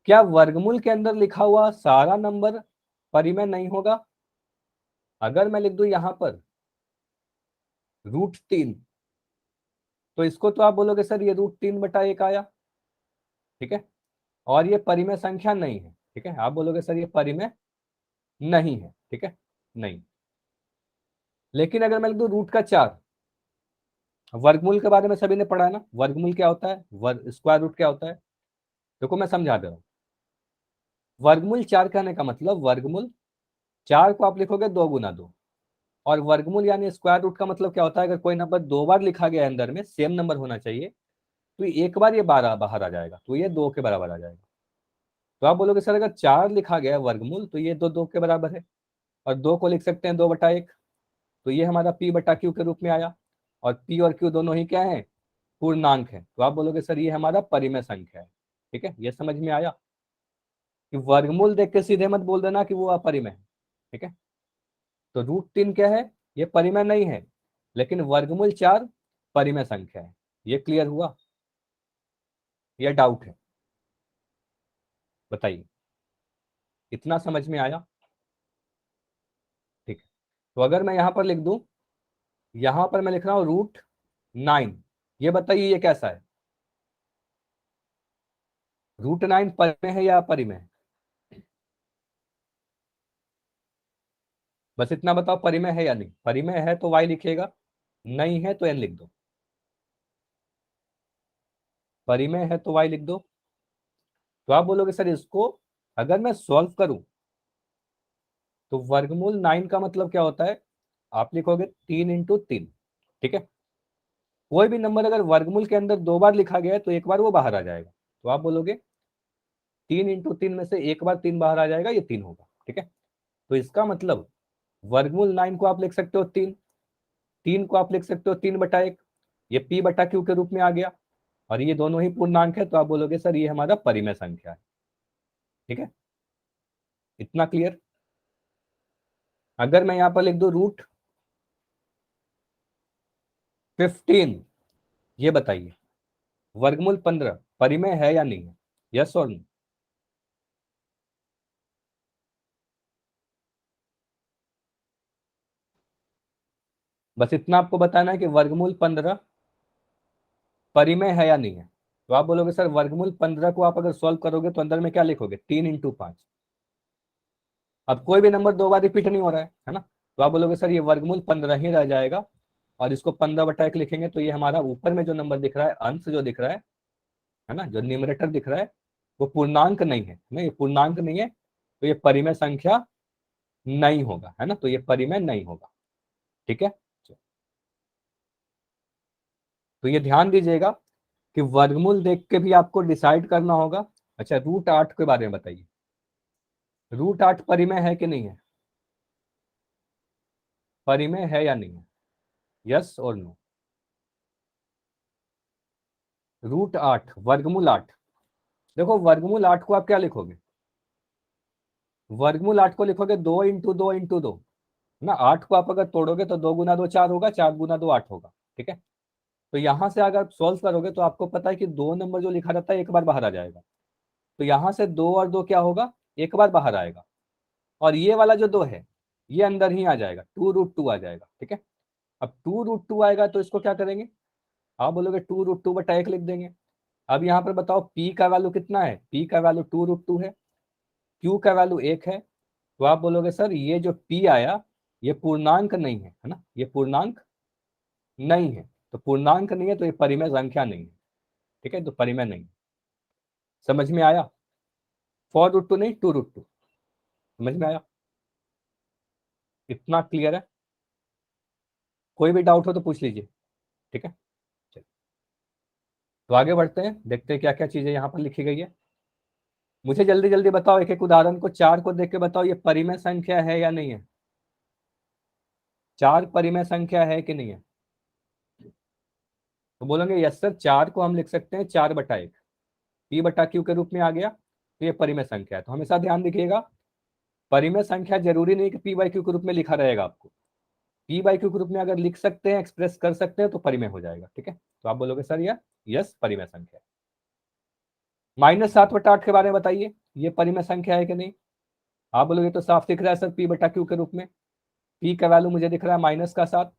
क्या वर्गमूल के अंदर लिखा हुआ सारा नंबर परिमेय नहीं होगा। अगर मैं लिख दूं यहां पर √3, तो इसको तो आप बोलोगे सर ये √3/1 आया, ठीक है, और ये परिमेय संख्या नहीं है, ठीक है, आप बोलोगे सर ये परिमेय नहीं है, ठीक है, नहीं। लेकिन अगर मैं लिख दूं √4, वर्गमूल के बारे में सभी ने पढ़ा है ना, वर्गमूल क्या होता है, स्क्वायर रूट क्या होता है, देखो मैं समझा दे रहा हूं। वर्गमूल 4 कहने का मतलब, वर्गमूल 4 को आप लिखोगे 2 × 2, और वर्गमूल यानी स्क्वायर रूट का मतलब क्या होता है, अगर कोई नंबर 2 बार लिखा गया है अंदर में, सेम नंबर होना चाहिए, तो एक बार ये 12 बाहर आ जाएगा, तो ये 2 के बराबर आ जाएगा। तो आप बोलोगे सर अगर 4 लिखा गया है वर्गमूल तो ये 2 के बराबर है, और 2 को लिख सकते हैं 2/1, तो ये हमारा p/q के रूप में आया, और p और q दोनों ही क्या है, पूर्णांक है। तो आप बोलोगे सर ये हमारा परिमेय संख्या है, ठीक है, ये समझ में आया कि वर्गमूल देख के सीधे मत बोल देना कि वो अपरिमेय है, ठीक है। तो √3 क्या है, ये परिमेय नहीं है, लेकिन वर्गमूल 4 परिमेय संख्या है। ये क्लियर हुआ, ये डाउट है, बताइए, इतना समझ में आया, ठीक है। तो अगर मैं यहां पर लिख दूं, यहां पर मैं लिख रहा हूं √9, ये बताइए ये कैसा है, √9 परिमेय है या अपरिमेय है, बस इतना बताओ, परिमेय है या नहीं। परिमेय है तो y लिखिएगा, नहीं है तो n लिख दो, परिमेय है तो y लिख दो। तो आप बोलोगे सर इसको अगर मैं सॉल्व करूं, तो वर्गमूल 9 का मतलब क्या होता है, आप लिखोगे 3 इंटू 3, ठीक है। कोई भी नंबर अगर वर्गमूल के अंदर 2 बार लिखा गया है तो एक बार वो बाहर आ जाएगा, तो आप बोलोगे 3 इंटू 3 में से एक बार 3 बाहर आ जाएगा, ये 3 होगा, ठीक है। तो इसका मतलब वर्गमूल 9 को आप लिख सकते हो 3, 3 को आप लिख सकते हो 3/1, ये p/q के रूप में आ गया, और ये दोनों ही पूर्णांक है, तो आप बोलोगे सर ये हमारा परिमेय संख्या है, ठीक है। इतना क्लियर। अगर मैं यहां पर लिख दूं √15, ये बताइए वर्गमूल 15 परिमेय है या नहीं है, यस और नो। बस इतना आपको बताना है कि वर्गमूल 15 परिमेय है या नहीं है। तो आप बोलोगे सर वर्गमूल 15 को आप अगर सॉल्व करोगे तो अंदर में क्या लिखोगे, 3 इंटू 5। अब कोई भी नंबर 2 बार रिपीट नहीं हो रहा है ना, तो आप बोलोगे सर ये वर्गमूल 15 ही रह जाएगा, और इसको 15/1 लिखेंगे, तो ये हमारा ऊपर में जो नंबर दिख रहा है, अंश जो दिख रहा है ना, जो न्यूमरेटर दिख रहा है, वो पूर्णांक नहीं है ना, ये पूर्णांक नहीं है, तो ये परिमेय संख्या नहीं होगा, है ना, तो ये परिमेय नहीं होगा, ठीक है। तो ये ध्यान दीजिएगा कि वर्गमूल देख के भी आपको डिसाइड करना होगा। अच्छा, √8 के बारे में बताइए, √8 परिमेय है कि नहीं है, परिमेय है या नहीं है, यस और नो। √8 वर्गमूल 8, देखो वर्गमूल 8 को आप क्या लिखोगे, वर्गमूल 8 को लिखोगे 2 इंटू 2 इंटू 2 ना, 8 को आप अगर तोड़ोगे तो 2 गुना 2 4 होगा, 4 गुना 2 8 होगा, ठीक है। तो यहां से अगर आप सॉल्व करोगे तो आपको पता है कि 2 नंबर जो लिखा रहता है एक बार बाहर आ जाएगा, तो यहां से 2 और 2 क्या होगा, एक बार बाहर आएगा, और ये वाला जो 2 है ये अंदर ही आ जाएगा, 2√2 आ जाएगा, ठीक है। अब 2√2 आएगा तो इसको क्या करेंगे, आप बोलोगे 2√2/1 लिख देंगे। अब यहाँ पर बताओ p का वैल्यू कितना है, p का वैल्यू 2√2 है, q का वैल्यू 1 है, तो आप बोलोगे सर ये जो p आया ये पूर्णांक नहीं है ना, ये पूर्णांक नहीं है, तो पूर्णांक नहीं है तो ये परिमेय संख्या नहीं है, ठीक है, तो परिमेय नहीं। समझ में आया, 4√2 नहीं 2√2, समझ में आया, इतना क्लियर है। कोई भी डाउट हो तो पूछ लीजिए, ठीक है। चलिए, तो आगे बढ़ते हैं, देखते हैं क्या क्या चीजें यहाँ पर लिखी गई है। मुझे जल्दी जल्दी बताओ, एक एक उदाहरण को 4 को देख के बताओ ये परिमेय संख्या है या नहीं है, 4 परिमेय संख्या है कि नहीं है। तो बोलेंगे यस सर 4 को हम लिख सकते हैं 4/1, p/q के रूप में आ गया, तो ये परिमेय संख्या है। तो हमेशा ध्यान रखिएगा, परिमेय संख्या जरूरी नहीं कि p/q के रूप में लिखा रहेगा, आपको p/q के रूप में अगर लिख सकते हैं, एक्सप्रेस कर सकते हैं, तो परिमेय हो जाएगा, ठीक है। तो आप बोलोगे सर यस परिमेय संख्या। -7/8 के बारे में बताइए, ये परिमेय संख्या है कि नहीं। आप बोलोगे तो साफ दिख रहा है सर p/q के रूप में, p का वैल्यू मुझे दिख रहा है -7,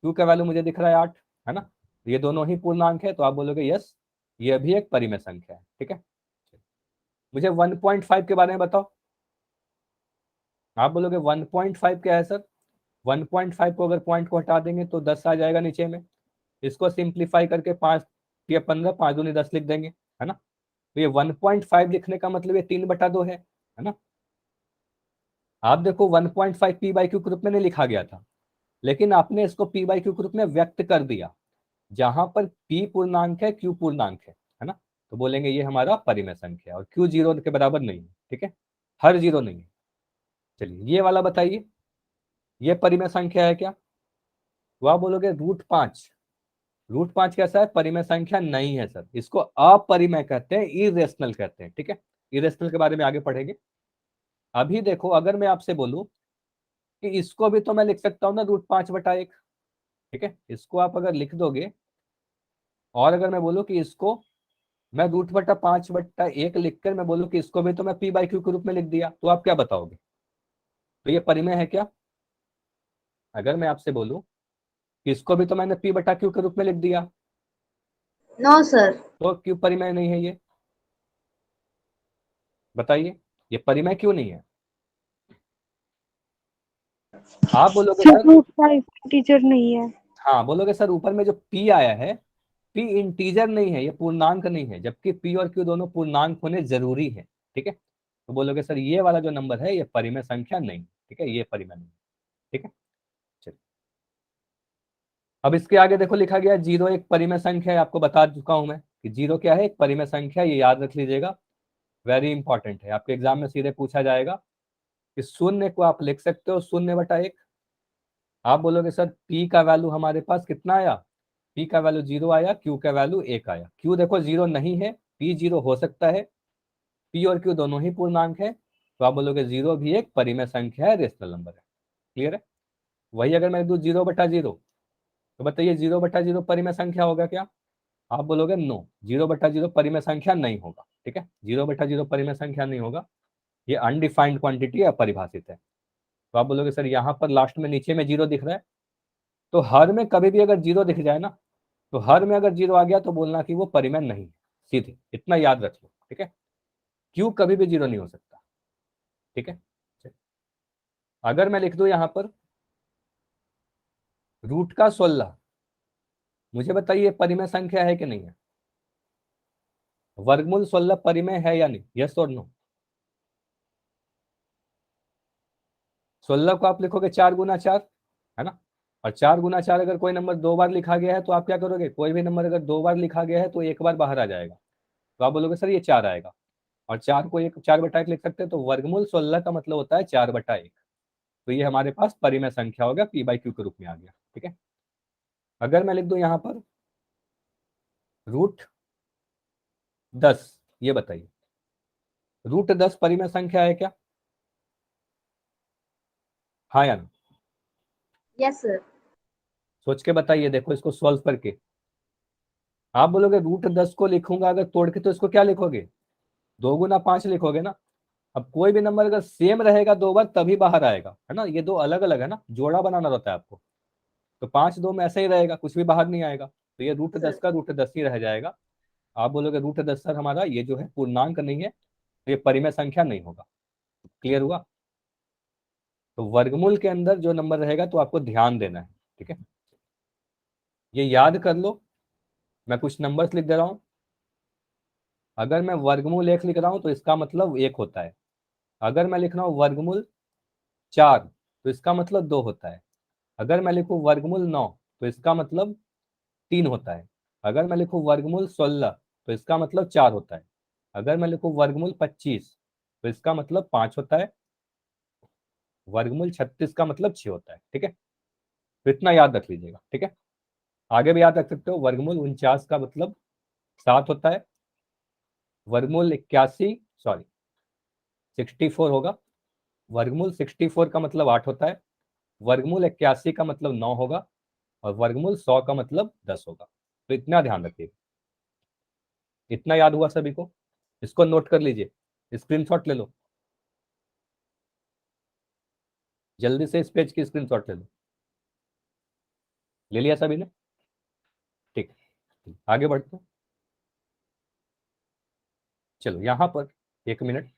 q का वैल्यू मुझे दिख रहा है 8, है ना, ये दोनों ही पूर्णांक है, तो आप बोलोगे यस ये भी एक परिमेय संख्या है, ठीक है। मुझे 1.5 के बारे में बताओ। आप बोलोगे 1.5 क्या है सर, 1.5 को अगर पॉइंट को हटा देंगे तो 10 आ जाएगा नीचे में, इसको सिंप्लीफाई करके 5 या 15, 5 दूनी 10 लिख देंगे, है ना। तो ये 1.5 लिखने का मतलब ये 3/2 है ना। आप देखो 1.5 p/q के रूप में नहीं लिखा गया था, लेकिन आपने इसको p/q के रूप में व्यक्त कर दिया, जहां पर p पूर्णांक है, q पूर्णांक है ना, तो बोलेंगे ये हमारा परिमेय संख्या है, और q 0 के बराबर नहीं है, ठीक है, हर 0 नहीं है। चलिए ये वाला बताइए, ये परिमेय संख्या है क्या। तो आप बोलोगे √5, √5 कैसा है, परिमेय संख्या नहीं है सर, इसको अपरिमेय कहते हैं, इरेशनल कहते हैं, ठीक है। इरेशनल के बारे में आगे पढ़ेंगे। अभी देखो अगर मैं आपसे बोलूं कि इसको भी तो मैं लिख सकता हूं ना √5/1, ठीक है, इसको आप अगर लिख दोगे, और अगर मैं बोलूं कि इसको मैं √5/1 लिखकर मैं बोलूं कि इसको भी तो मैं p/q के रूप में लिख दिया, तो आप क्या बताओगे, तो ये परिमेय है क्या। अगर मैं आपसे बोलूं कि इसको भी तो मैंने p/q के रूप में लिख दिया, नो सर। तो क्यों परिमेय नहीं है ये, बताइए, ये परिमेय क्यों नहीं है। आप बोलोगे सर सर, √5 टीचर नहीं है। हाँ बोलोगे सर ऊपर में जो p आया है, p इंटीजर नहीं है, ये पूर्णांक नहीं है, जबकि p और q दोनों पूर्णांक होने जरूरी है, ठीक है। तो बोलोगे सर ये वाला जो नंबर है ये परिमेय संख्या नहीं, ठीक है, ये परिमेय नहीं। ठीक है, चलिए अब इसके आगे देखो लिखा गया 0 एक परिमेय संख्या है। आपको बता चुका हूं मैं कि 0 क्या है, एक परिमेय संख्या, ये याद रख लीजिएगा, वेरी इंपॉर्टेंट है। आपके एग्जाम में सीधे पूछा जाएगा कि शून्य को आप लिख सकते हो 0/1। आप बोलोगे सर पी का वैल्यू हमारे पास कितना आया, पी का वैल्यू 0 आया, क्यू का वैल्यू 1 आया। क्यू देखो 0 नहीं है, पी 0 हो सकता है, पी और क्यू दोनों ही पूर्णांक है, तो आप बोलोगे 0 भी एक परिमेय संख्या है, रेशनल नंबर है। क्लियर है? वही अगर मैं दूं 0/0, तो बताइए 0/0 परिमेय संख्या होगा क्या? आप बोलोगे नो, 0/0 परिमेय संख्या नहीं होगा। ठीक है, 0/0 परिमेय संख्या नहीं होगा, ये अनडिफाइंड क्वांटिटी अपरिभाषित है। तो आप बोलोगे सर यहाँ पर लास्ट में नीचे में 0 दिख रहा है, तो हर में कभी भी अगर 0 दिख जाए ना, तो हर में अगर 0 आ गया तो बोलना कि वो परिमेय नहीं है, सीधे इतना याद रख लो। ठीक है, क्यू कभी भी 0 नहीं हो सकता। ठीक है, अगर मैं लिख दूं यहां पर √16, मुझे बताइए परिमेय संख्या है कि नहीं है? वर्गमूल 16 परिमेय है या नहीं? यस और नो? 16 को आप लिखोगे 4 × 4, है ना, और 4 × 4 अगर कोई नंबर 2 बार लिखा गया है तो आप क्या करोगे, कोई भी नंबर अगर 2 बार लिखा गया है तो 1 बार बाहर आ जाएगा, तो आप बोलोगे सर ये 4 आएगा। और 4 को 4/1 लिख सकते हैं, तो वर्गमूल 16 का मतलब होता है 4/1। तो ये हमारे पास परिमेय संख्या होगा, p/q के रूप में आ गया। ठीक है, अगर मैं लिख दूं यहां पर √10, ये बताइए √10 परिमेय संख्या है क्या? हाँ या ना? Yes, sir. सोच के बताइए, देखो इसको सॉल्व करके। आप बोलोगे √10 को लिखूंगा अगर तोड़ के, तो इसको क्या लिखोगे, 2 × 5 लिखोगे ना। अब कोई भी नंबर अगर सेम रहेगा 2 बार तभी बाहर आएगा, है ना, ये दो अलग अलग है ना, जोड़ा बनाना रहता है आपको। तो 5 2 में ऐसे ही रहेगा, कुछ भी बाहर नहीं आएगा, तो ये √10 का √10 ही रह जाएगा। आप बोलोगे √10 सर हमारा ये जो है पूर्णांक नहीं है, तो ये परिमेय संख्या नहीं होगा। क्लियर हुआ? तो वर्गमूल के अंदर जो नंबर रहेगा तो आपको ध्यान देना है। ठीक है, ये याद कर लो। मैं कुछ नंबर्स लिख दे रहा हूं। अगर मैं वर्गमूल 1 लिख रहा हूं तो इसका मतलब 1 होता है। अगर मैं लिख रहा हूं वर्गमूल 4 तो इसका मतलब 2 होता है। अगर मैं लिखूं वर्गमूल 9 तो इसका मतलब 3 होता है। अगर मैं लिखूं वर्गमूल 16 तो इसका मतलब 4 होता है। अगर मैं लिखूं वर्गमूल 25 तो इसका मतलब 5 होता है। वर्गमूल 36 का मतलब 6 होता है। ठीक है, तो इतना याद रख लीजिएगा। ठीक है, आगे भी याद रख सकते हो, वर्गमूल 49 का मतलब 7 होता है। वर्गमूल 81, सॉरी 64 होगा। वर्गमूल 64 का मतलब 8 होता है। वर्गमूल 81 का मतलब 9 होगा, और वर्गमूल 100 का मतलब 10 होगा। तो इतना ध्यान रखिएगा। इतना याद हुआ सभी को? इसको नोट कर लीजिए, स्क्रीनशॉट ले लो, जल्दी से इस पेज की स्क्रीनशॉट ले लो। ले लिया सभी ने? ठीक है, आगे बढ़ते हैं। चलो यहां पर 1 मिनट।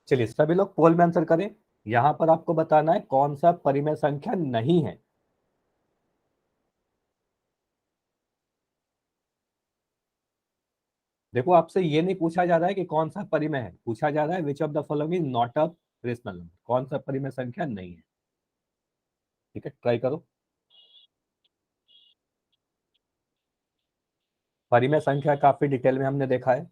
चलिए सभी लोग पोल में आंसर करें। यहां पर आपको बताना है कौन सा परिमेय संख्या नहीं है। देखो आपसे ये नहीं पूछा जा रहा है कि कौन सा परिमेय है, पूछा जा रहा है which of the following is not a rational number, कौन सा परिमेय संख्या नहीं है। ठीक है, ट्राई करो। परिमेय संख्या काफी डिटेल में हमने देखा है।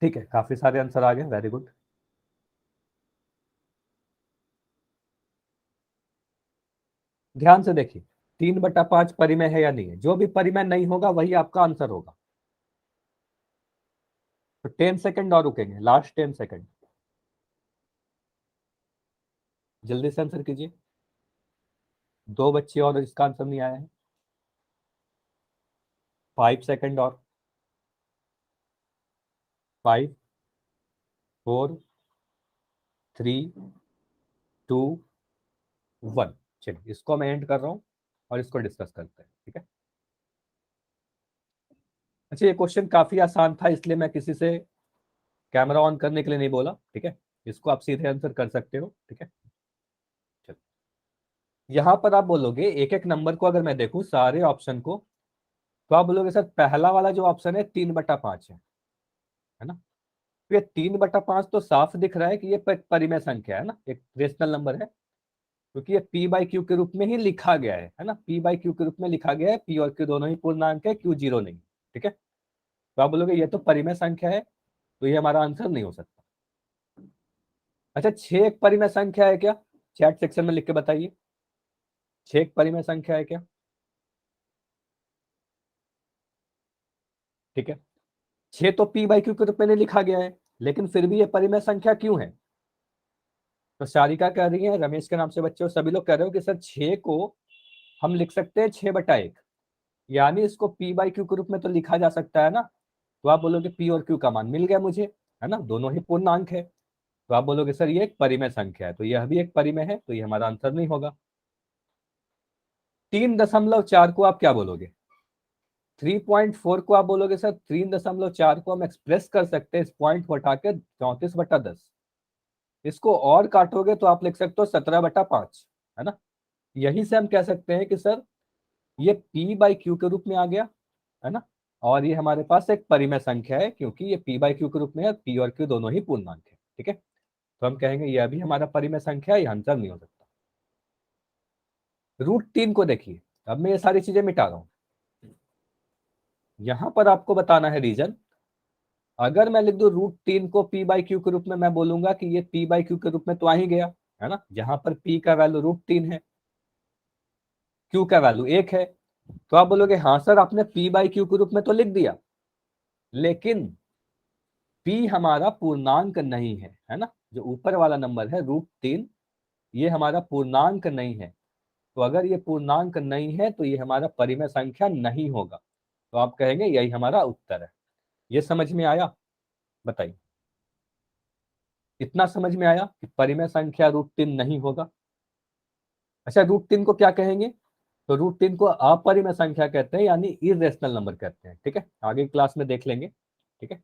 ठीक है, काफी सारे आंसर आ गए, वेरी गुड। ध्यान से देखिए, 3/5 परिमेय है या नहीं है, जो भी परिमेय नहीं होगा वही आपका आंसर होगा। तो 10 सेकंड और रुकेंगे, लास्ट 10 सेकंड, जल्दी से आंसर कीजिए। 2 बच्चे और इसका आंसर नहीं आया है। 5 सेकंड और, 5, 4, 3, 2, 1। चलिए इसको मैं एंड कर रहा हूं और इसको डिस्कस करते हैं। ठीक है, अच्छा ये क्वेश्चन काफी आसान था, इसलिए मैं किसी से कैमरा ऑन करने के लिए नहीं बोला। ठीक है, इसको आप सीधे आंसर कर सकते हो। ठीक है, चलो यहां पर आप बोलोगे एक एक नंबर को, अगर मैं देखूं सारे ऑप्शन को, तो आप बोलोगे सर पहला वाला जो ऑप्शन है 3/5 है ना। तो ये 3/5 तो साफ दिख रहा है कि ये परिमेय संख्या है ना, एक रेशनल नंबर है, क्योंकि ये पी बाई क्यू के रूप में ही लिखा गया है ना, पी बाई क्यू के रूप में लिखा गया है, पी और क्यू दोनों ही पूर्णांक है, क्यू जीरो नहीं। ठीक है, तो आप बोलोगे ये तो परिमेय संख्या है, तो ये हमारा आंसर नहीं हो सकता। अच्छा 6 एक परिमेय संख्या है क्या? चैट सेक्शन में लिख के बताइए, 6 एक परिमेय संख्या है क्या? ठीक है, 6 तो पी बाई क्यू के रूप में नहीं लिखा गया है, लेकिन फिर भी ये परिमेय संख्या क्यों है? तो सारिका कह रही है, रमेश के नाम से बच्चे हो, सभी लोग कह रहे हो कि सर 6 को हम लिख सकते हैं 6/1, यानी इसको पी बाई क्यू के रूप में तो लिखा जा सकता है ना। तो आप बोलोगे पी और क्यू का मान मिल गया मुझे, है ना, दोनों ही पूर्णांक है। तो आप बोलोगे सर ये एक परिमेय संख्या है, तो यह भी एक परिमेय है, तो ये हमारा आंसर नहीं होगा। 3.4 को आप क्या बोलोगे? 3.4 को आप बोलोगे सर 3.4 को हम एक्सप्रेस कर सकते हैं इस पॉइंट को हटा के 34/10। इसको और काटोगे तो आप लिख सकते हो 17/5, है ना। यही से हम कह सकते हैं कि सर ये पी बाई क्यू के रूप में आ गया, है ना, और ये हमारे पास एक परिमेय संख्या है, क्योंकि ये पी बाई क्यू के रूप में है, पी और क्यू दोनों ही पूर्णांक है। ठीक है, तो हम कहेंगे यह भी हमारा परिमेय संख्या है, ये आंसर नहीं हो सकता। √3 को देखिए, अब मैं ये सारी चीजें मिटा रहा हूं, यहां पर आपको बताना है रीजन। अगर मैं लिख दूं √3 को पी बाई क्यू के रूप में, मैं बोलूंगा कि ये पी बाई क्यू के रूप में तो आ ही गया, है ना, जहां पर पी का वैल्यू √3 है, क्यू का वैल्यू 1 है। तो आप बोलोगे हाँ सर आपने पी बाई क्यू के रूप में तो लिख दिया, लेकिन पी हमारा पूर्णांक नहीं है ना, जो ऊपर वाला नंबर है √3, ये हमारा पूर्णांक नहीं है। तो अगर ये पूर्णांक नहीं है तो ये हमारा परिमेय संख्या नहीं होगा, तो आप कहेंगे यही हमारा उत्तर है। ये समझ में आया? बताइए, इतना समझ में आया कि परिमेय संख्या √3 नहीं होगा। अच्छा √3 को क्या कहेंगे? तो √3 को अपरिमेय संख्या कहते हैं, यानी इरेशनल नंबर कहते हैं। ठीक है, आगे क्लास में देख लेंगे। ठीक है,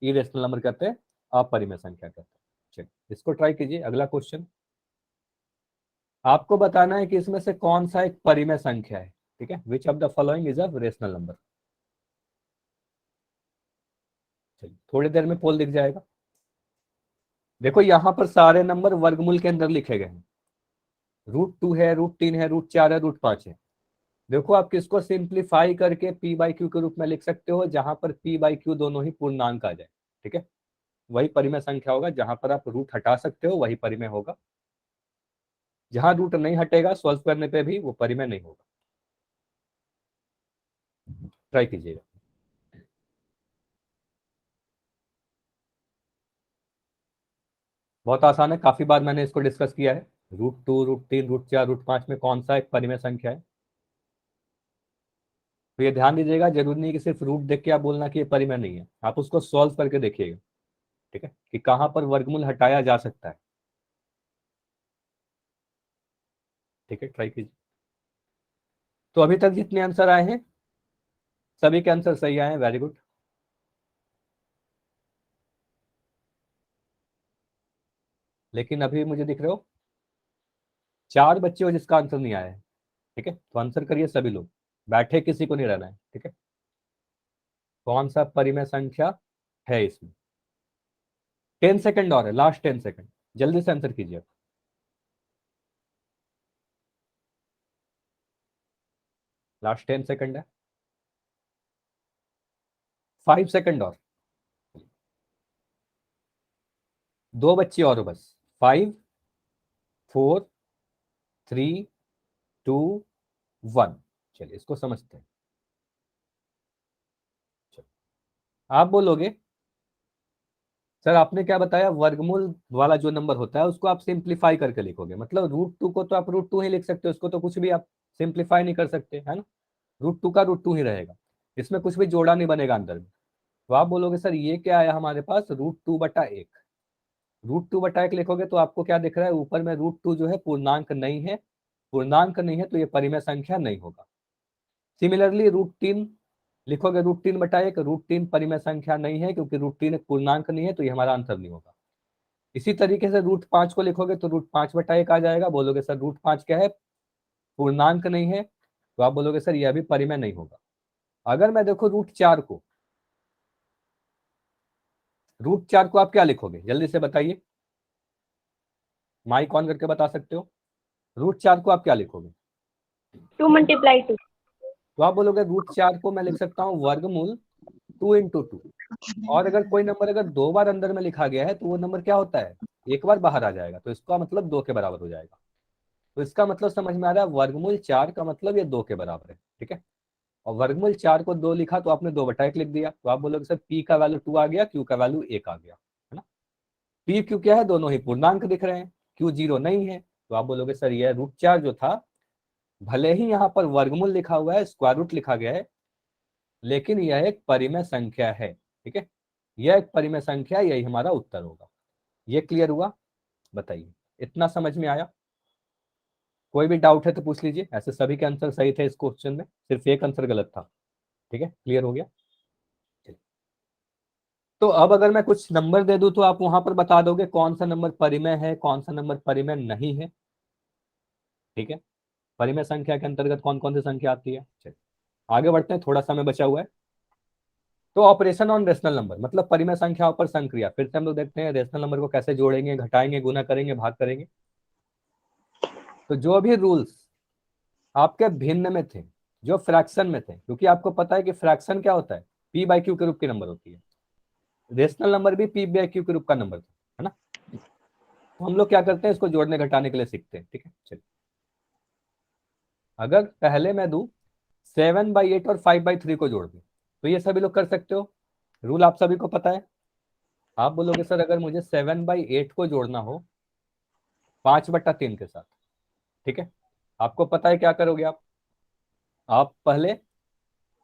इरेशनल नंबर कहते हैं, अपरिमेय संख्या कहते हैं। चलिए इसको ट्राई कीजिए, अगला क्वेश्चन। आपको बताना है कि इसमें से कौन सा एक परिमेय संख्या है। ठीक है, which of the following is a rational number. चलिए थोड़ी देर में पोल दिख जाएगा। देखो यहां पर सारे नंबर वर्गमूल के अंदर लिखे गए हैं, √2 है, √3 है, √4 है, √5 है। देखो आप किसको सिंप्लीफाई करके पी बाई क्यू के रूप में लिख सकते हो, जहां पर पी बाई क्यू दोनों ही पूर्णांक आ जाए। ठीक है, वही परिमेय संख्या होगा, जहां पर आप रूट हटा सकते हो वही परिमेय होगा, जहां रूट नहीं हटेगा सॉल्व करने पे भी वो परिमेय नहीं होगा। ट्राई कीजिएगा। बहुत आसान है, काफी बार मैंने इसको डिस्कस किया है। √2, √3, √4, √5 में कौन सा एक परिमेय संख्या है? तो ये ध्यान दीजिएगा, जरूरी नहीं कि सिर्फ रूट देख के आप बोलना कि ये परिमेय नहीं है, आप उसको सॉल्व करके देखिएगा। ठीक है, कि कहां पर वर्गमूल हटाया जा सकता है। ठीक है, ट्राई कीजिए। तो अभी तक जितने आंसर आए हैं सभी के आंसर सही आए हैं, वेरी गुड। लेकिन अभी मुझे दिख रहे हो 4 बच्चे हो जिसका आंसर नहीं आया है, ठीक है, तो आंसर करिए सभी लोग, बैठे किसी को नहीं रहना है, ठीक है। कौन सा परिमेय संख्या है इसमें? 10 सेकंड और है, लास्ट 10 सेकंड, जल्दी से आंसर कीजिए। लास्ट 10 सेकंड है, 5 सेकंड और, 2 बच्चे और हो बस। 5 4 3 2 1। चलिए इसको समझते हैं। आप बोलोगे सर आपने क्या बताया, वर्गमूल वाला जो नंबर होता है उसको आप सिंप्लीफाई करके लिखोगे, मतलब √2 को तो आप √2 ही लिख सकते हो, उसको तो कुछ भी आप सिंप्लीफाई नहीं कर सकते, है ना। √2 का √2 ही रहेगा, इसमें कुछ भी जोड़ा नहीं बनेगा अंदर में। तो आप बोलोगे सर ये क्या आया हमारे पास, √2/1। √2/1 लिखोगे तो आपको क्या दिख रहा है ऊपर में, √2 जो है पूर्णांक नहीं है, पूर्णांक नहीं है तो ये परिमेय संख्या नहीं होगा। सिमिलरली √3 लिखोगे, √3/1, √3 परिमेय संख्या नहीं है क्योंकि √3 एक पूर्णांक नहीं है, तो ये हमारा आंसर नहीं होगा। इसी तरीके से √5 को लिखोगे तो √5/1 आ जाएगा, बोलोगे सर √5 क्या है, पूर्णांक नहीं है, तो आप बोलोगे सर यह भी परिमेय नहीं होगा। अगर मैं देखो √4 को, √4 को आप क्या लिखोगे जल्दी से बताइए, माइक ऑन करके बता सकते हो। √4 को आप क्या लिखोगे? 2 × 2। तो आप बोलोगे √4 को मैं लिख सकता हूँ वर्गमूल 2 × 2। और अगर कोई नंबर अगर 2 बार अंदर में लिखा गया है तो वो नंबर क्या होता है, एक बार बाहर आ जाएगा, तो इसका मतलब 2 के बराबर हो जाएगा। तो इसका मतलब समझ में आ रहा है, वर्गमूल 4 का मतलब ये 2 के बराबर है, ठीक है। और वर्गमूल 4 को 2 लिखा तो आपने 2/1 लिख दिया, तो आप बोलोगे सर पी का वैल्यू 2 आ गया, क्यू का वैल्यू 1 आ गया, है ना। पी क्यू क्या है, दोनों ही पूर्णांक दिख रहे हैं, क्यू 0 नहीं है, तो आप बोलोगे सर ये √4 जो था, भले ही यहाँ पर वर्गमूल लिखा हुआ है, स्क्वायर रूट लिखा गया है, लेकिन यह एक परिमेय संख्या है, ठीक है। यह एक परिमेय संख्या, यही हमारा उत्तर होगा। ये क्लियर हुआ? बताइए, इतना समझ में आया? कोई भी डाउट है तो पूछ लीजिए, ऐसे सभी के आंसर सही थे इस क्वेश्चन में, सिर्फ एक आंसर गलत था, ठीक है, क्लियर हो गया। तो अब अगर मैं कुछ नंबर दे दूं तो आप वहां पर बता दोगे कौन सा नंबर परिमेय है, कौन सा नंबर परिमेय नहीं है, ठीक है। परिमेय संख्या के अंतर्गत कौन कौन सी संख्या आती है, चलिए आगे बढ़ते हैं, थोड़ा समय बचा हुआ है। तो ऑपरेशन ऑन रेशनल नंबर मतलब परिमेय संख्याओं पर संक्रिया, फिर से हम लोग देखते हैं रेशनल नंबर को कैसे जोड़ेंगे, घटाएंगे, गुना करेंगे, भाग करेंगे। तो जो भी रूल्स आपके भिन्न में थे, जो फ्रैक्शन में थे, क्योंकि आपको पता है कि फ्रैक्शन क्या होता है, p/q के रूप की नंबर होती है, रेशनल नंबर भी p/q के रूप का नंबर था, है ना। तो हम लोग क्या करते हैं, इसको जोड़ने घटाने के लिए सीखते हैं, ठीक है। चलिए अगर पहले मैं दूं 7/8 और 5/3 को जोड़ दूं, तो ये सभी लोग कर सकते हो, रूल आप सभी को पता है। आप बोलोगे सर अगर मुझे 7/8 को जोड़ना हो 5/3 के साथ, ठीक है, आपको पता है क्या करोगे आप पहले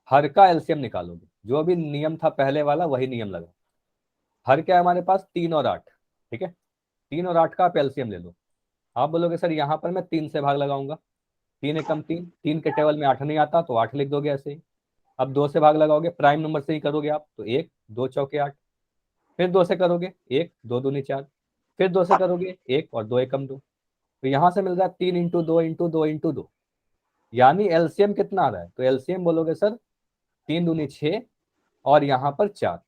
हर का एलसीएम निकालोगे, जो भी नियम था पहले वाला वही नियम लगा। हर क्या है हमारे पास, 3 और 8, ठीक है, 3 और 8 का आप एलसीएम ले लो। आप बोलोगे सर यहाँ पर मैं 3 से भाग लगाऊंगा, 3 एकम 3, 3 के टेबल में 8 नहीं आता तो 8 लिख दोगे ऐसे ही। अब 2 से भाग लगाओगे, प्राइम नंबर से ही करोगे आप, तो 1 2 चौके 8, फिर 2 से करोगे 1 2 दूनी 4, फिर 2 से करोगे 1 और 2 एकम 2, तो यहाँ से मिल रहा है 3 × 2 × 2 × 2, यानी एलसीएम कितना आ रहा है, तो एलसीएम बोलोगे सर 3 दूनी 6 और यहाँ पर 4,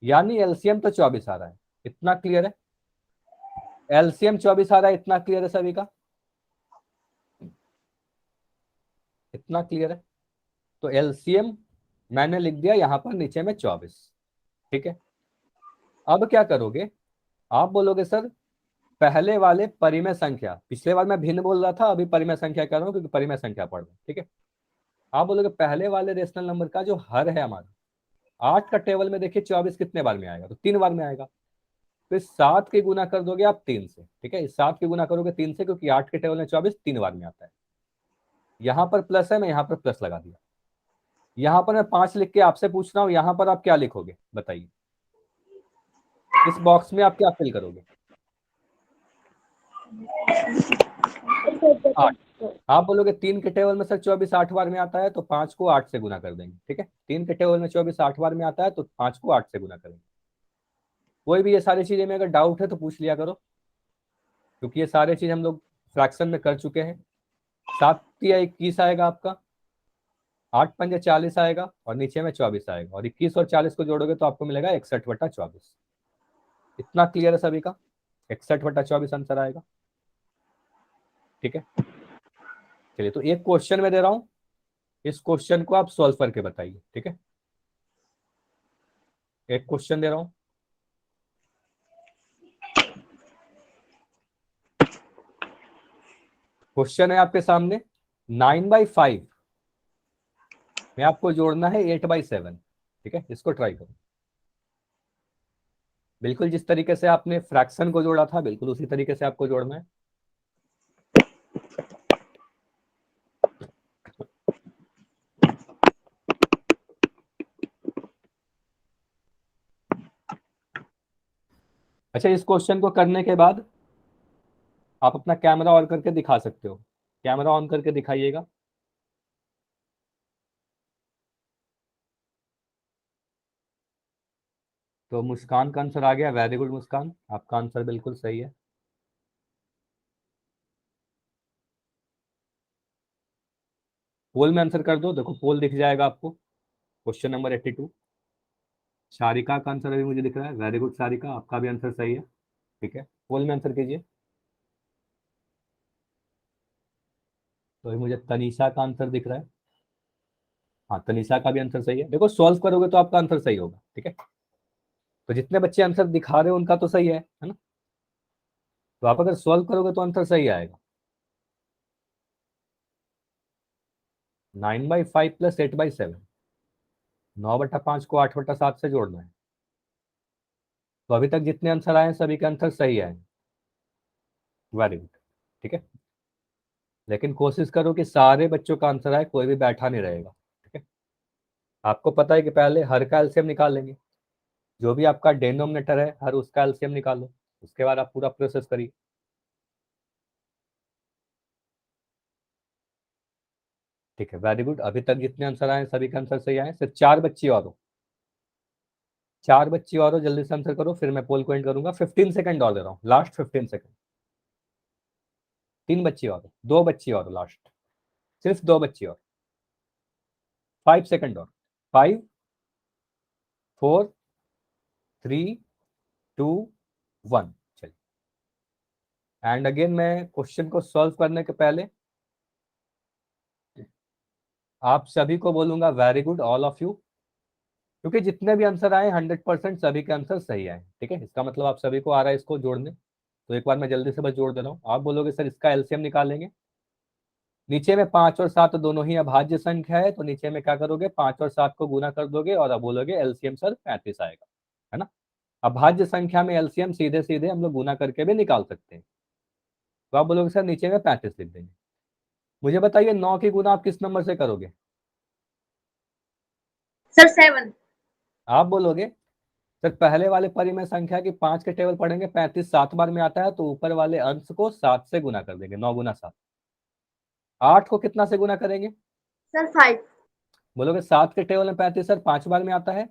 यानी एलसीएम तो 24 आ रहा है। इतना क्लियर है, एलसीएम 24 आ रहा है, इतना क्लियर है सभी का, इतना क्लियर है। तो एलसीएम मैंने लिख दिया यहाँ पर नीचे में 24, ठीक है। अब क्या करोगे, आप बोलोगे सर पहले वाले परिमेय संख्या, पिछले बार मैं भिन्न बोल रहा था, अभी परिमेय संख्या कर रहा हूँ क्योंकि परिमेय संख्या पढ़ रहा हूँ, ठीक है। आप बोलोगे पहले वाले रेशनल नंबर का जो हर है हमारा 8 का टेबल में, देखिए 24 कितने बार में आएगा, तो 3 बार में आएगा। तो इस 7 की गुना कर दोगे आप 3 से, ठीक है, इस 7 की गुना करोगे 3 से, क्योंकि 8 के टेबल में 24 3 बार में आता है। यहाँ पर प्लस है, मैं यहाँ पर प्लस लगा दिया। यहाँ पर मैं 5 लिख के आपसे पूछ रहा हूँ, यहाँ पर आप क्या लिखोगे बताइए, इस बॉक्स में आप क्या फिल करोगे? 8। आप बोलोगे 3 के टेबल में सर 24 8 बार में आता है, तो 5 को 8 से गुना कर देंगे, ठीक है। 3 के टेबल में 24 8 बार में आता है तो 5 को 8 से गुना करेंगे। कोई भी ये सारी चीजें में अगर डाउट है तो पूछ लिया करो, क्योंकि ये सारी चीज हम लोग फ्रैक्शन में कर चुके हैं। 7 या 21 आएगा आपका, 8 पंजे 40 आएगा और नीचे में 24 आएगा, और 21 और 40 को जोड़ोगे तो आपको मिलेगा 61/24। इतना क्लियर है सभी का? 61/24 आंसर आएगा। ठीक है, चलिए तो एक क्वेश्चन में दे रहा हूं, इस क्वेश्चन को आप सॉल्व करके बताइए। ठीक है, एक क्वेश्चन दे रहा हूं, क्वेश्चन है आपके सामने 9/5 में आपको जोड़ना है 8/7। ठीक है, इसको ट्राई करो। बिल्कुल जिस तरीके से आपने फ्रैक्शन को जोड़ा था बिल्कुल उसी तरीके से आपको जोड़ना है। अच्छा, इस क्वेश्चन को करने के बाद आप अपना कैमरा ऑन करके दिखा सकते हो। कैमरा ऑन करके दिखाइएगा। तो मुस्कान का आंसर आ गया, वेरी गुड मुस्कान, आपका आंसर बिल्कुल सही है। पोल में आंसर कर दो, देखो पोल दिख जाएगा आपको। Question number 82। शारिका का आंसर अभी मुझे दिख रहा है, वेरी गुड शारिका, आपका भी आंसर सही है। ठीक है, पोल में आंसर कीजिए। तो अभी मुझे तनीषा का आंसर दिख रहा है, हाँ तनीषा का भी आंसर सही है। देखो सॉल्व करोगे तो आपका आंसर सही होगा। ठीक है, तो जितने बच्चे आंसर दिखा रहे हो उनका तो सही है ना? तो आप अगर सॉल्व करोगे तो आंसर सही आएगा। 9/5 + 8/7, 9/5 को 8/7 से जोड़ना है। तो अभी तक जितने आंसर आए हैं सभी के आंसर सही आए, वेरी गुड। ठीक है, लेकिन कोशिश करो कि सारे बच्चों का आंसर आए, कोई भी बैठा नहीं रहेगा। ठीक है, आपको पता है कि पहले हर का एलसीएम निकालेंगे, जो भी आपका डेनोमिनेटर है हर उसका एलसीएम निकालो, उसके बाद आप पूरा प्रोसेस करिए। ठीक है, वेरी गुड, अभी तक जितने आंसर आए सभी के आंसर सही आए, सिर्फ 4 बच्चे और हो, 4 बच्चे और हो, जल्दी से आंसर करो फिर मैं पोल को एंड करूंगा। 15 सेकंड और दे रहा हूँ, लास्ट 15 सेकंड। 3 बच्चे और, 2 बच्चे और लास्ट, सिर्फ 2 बच्चे और, 5 सेकंड और, 5 4 3 2 1। चलिए, एंड अगेन मैं क्वेश्चन को सॉल्व करने के पहले आप सभी को बोलूंगा very good all of you, क्योंकि जितने भी आंसर आए 100% सभी के आंसर सही आए। ठीक है, इसका मतलब आप सभी को आ रहा है इसको जोड़ने। तो एक बार मैं जल्दी से बस जोड़ दे रहा हूँ। आप बोलोगे सर इसका एलसीएम निकालेंगे, नीचे में 5 और 7 दोनों ही अभाज्य संख्या है, तो नीचे में क्या करोगे, 5 और 7 को गुना कर दोगे और अब बोलोगे एलसीएम सर 35 आएगा, है ना? अभाज्य संख्या में एलसीएम सीधे सीधे हम लोग गुना करके भी निकाल सकते हैं। तो आप बोलोगे सर नीचे में 35 लिख देंगे। मुझे बताइए 9 की गुना आप किस नंबर से करोगे? सर 7। आप बोलोगे सर पहले वाले परिमेय संख्या की 5 के टेबल पढ़ेंगे, 35 7 बार में आता है, तो ऊपर वाले अंश को 7 से गुना कर देंगे, 9 गुना 7। 8 को कितना से गुना करेंगे? सर 5। बोलोगे 7 के टेबल में 35 सर 5 बार में आता है,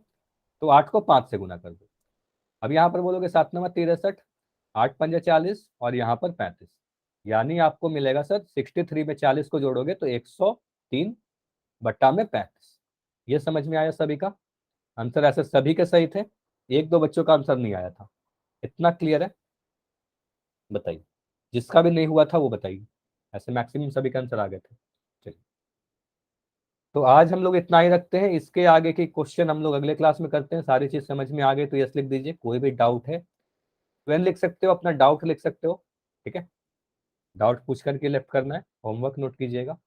तो 8 को 5 से गुना कर दो। अब यहाँ पर बोलोगे 7 9 63, 8 पंजे 40 और यहाँ पर 35, यानी आपको मिलेगा सर 63 में 40 को जोड़ोगे तो 103/35। ये समझ में आया सभी का? आंसर ऐसे सभी के सही थे, 1-2 बच्चों का आंसर नहीं आया था। इतना क्लियर है? बताइए, जिसका भी नहीं हुआ था वो बताइए। ऐसे मैक्सिमम सभी के आंसर आ गए थे। चलिए, तो आज हम लोग इतना ही रखते हैं, इसके आगे की क्वेश्चन हम लोग अगले क्लास में करते हैं। सारी चीज समझ में आ गई तो यस लिख दीजिए, कोई भी डाउट है ट्वेन लिख सकते हो, अपना डाउट लिख सकते हो। ठीक है, डाउट पूछ करके लेफ्ट करना है, होमवर्क नोट कीजिएगा।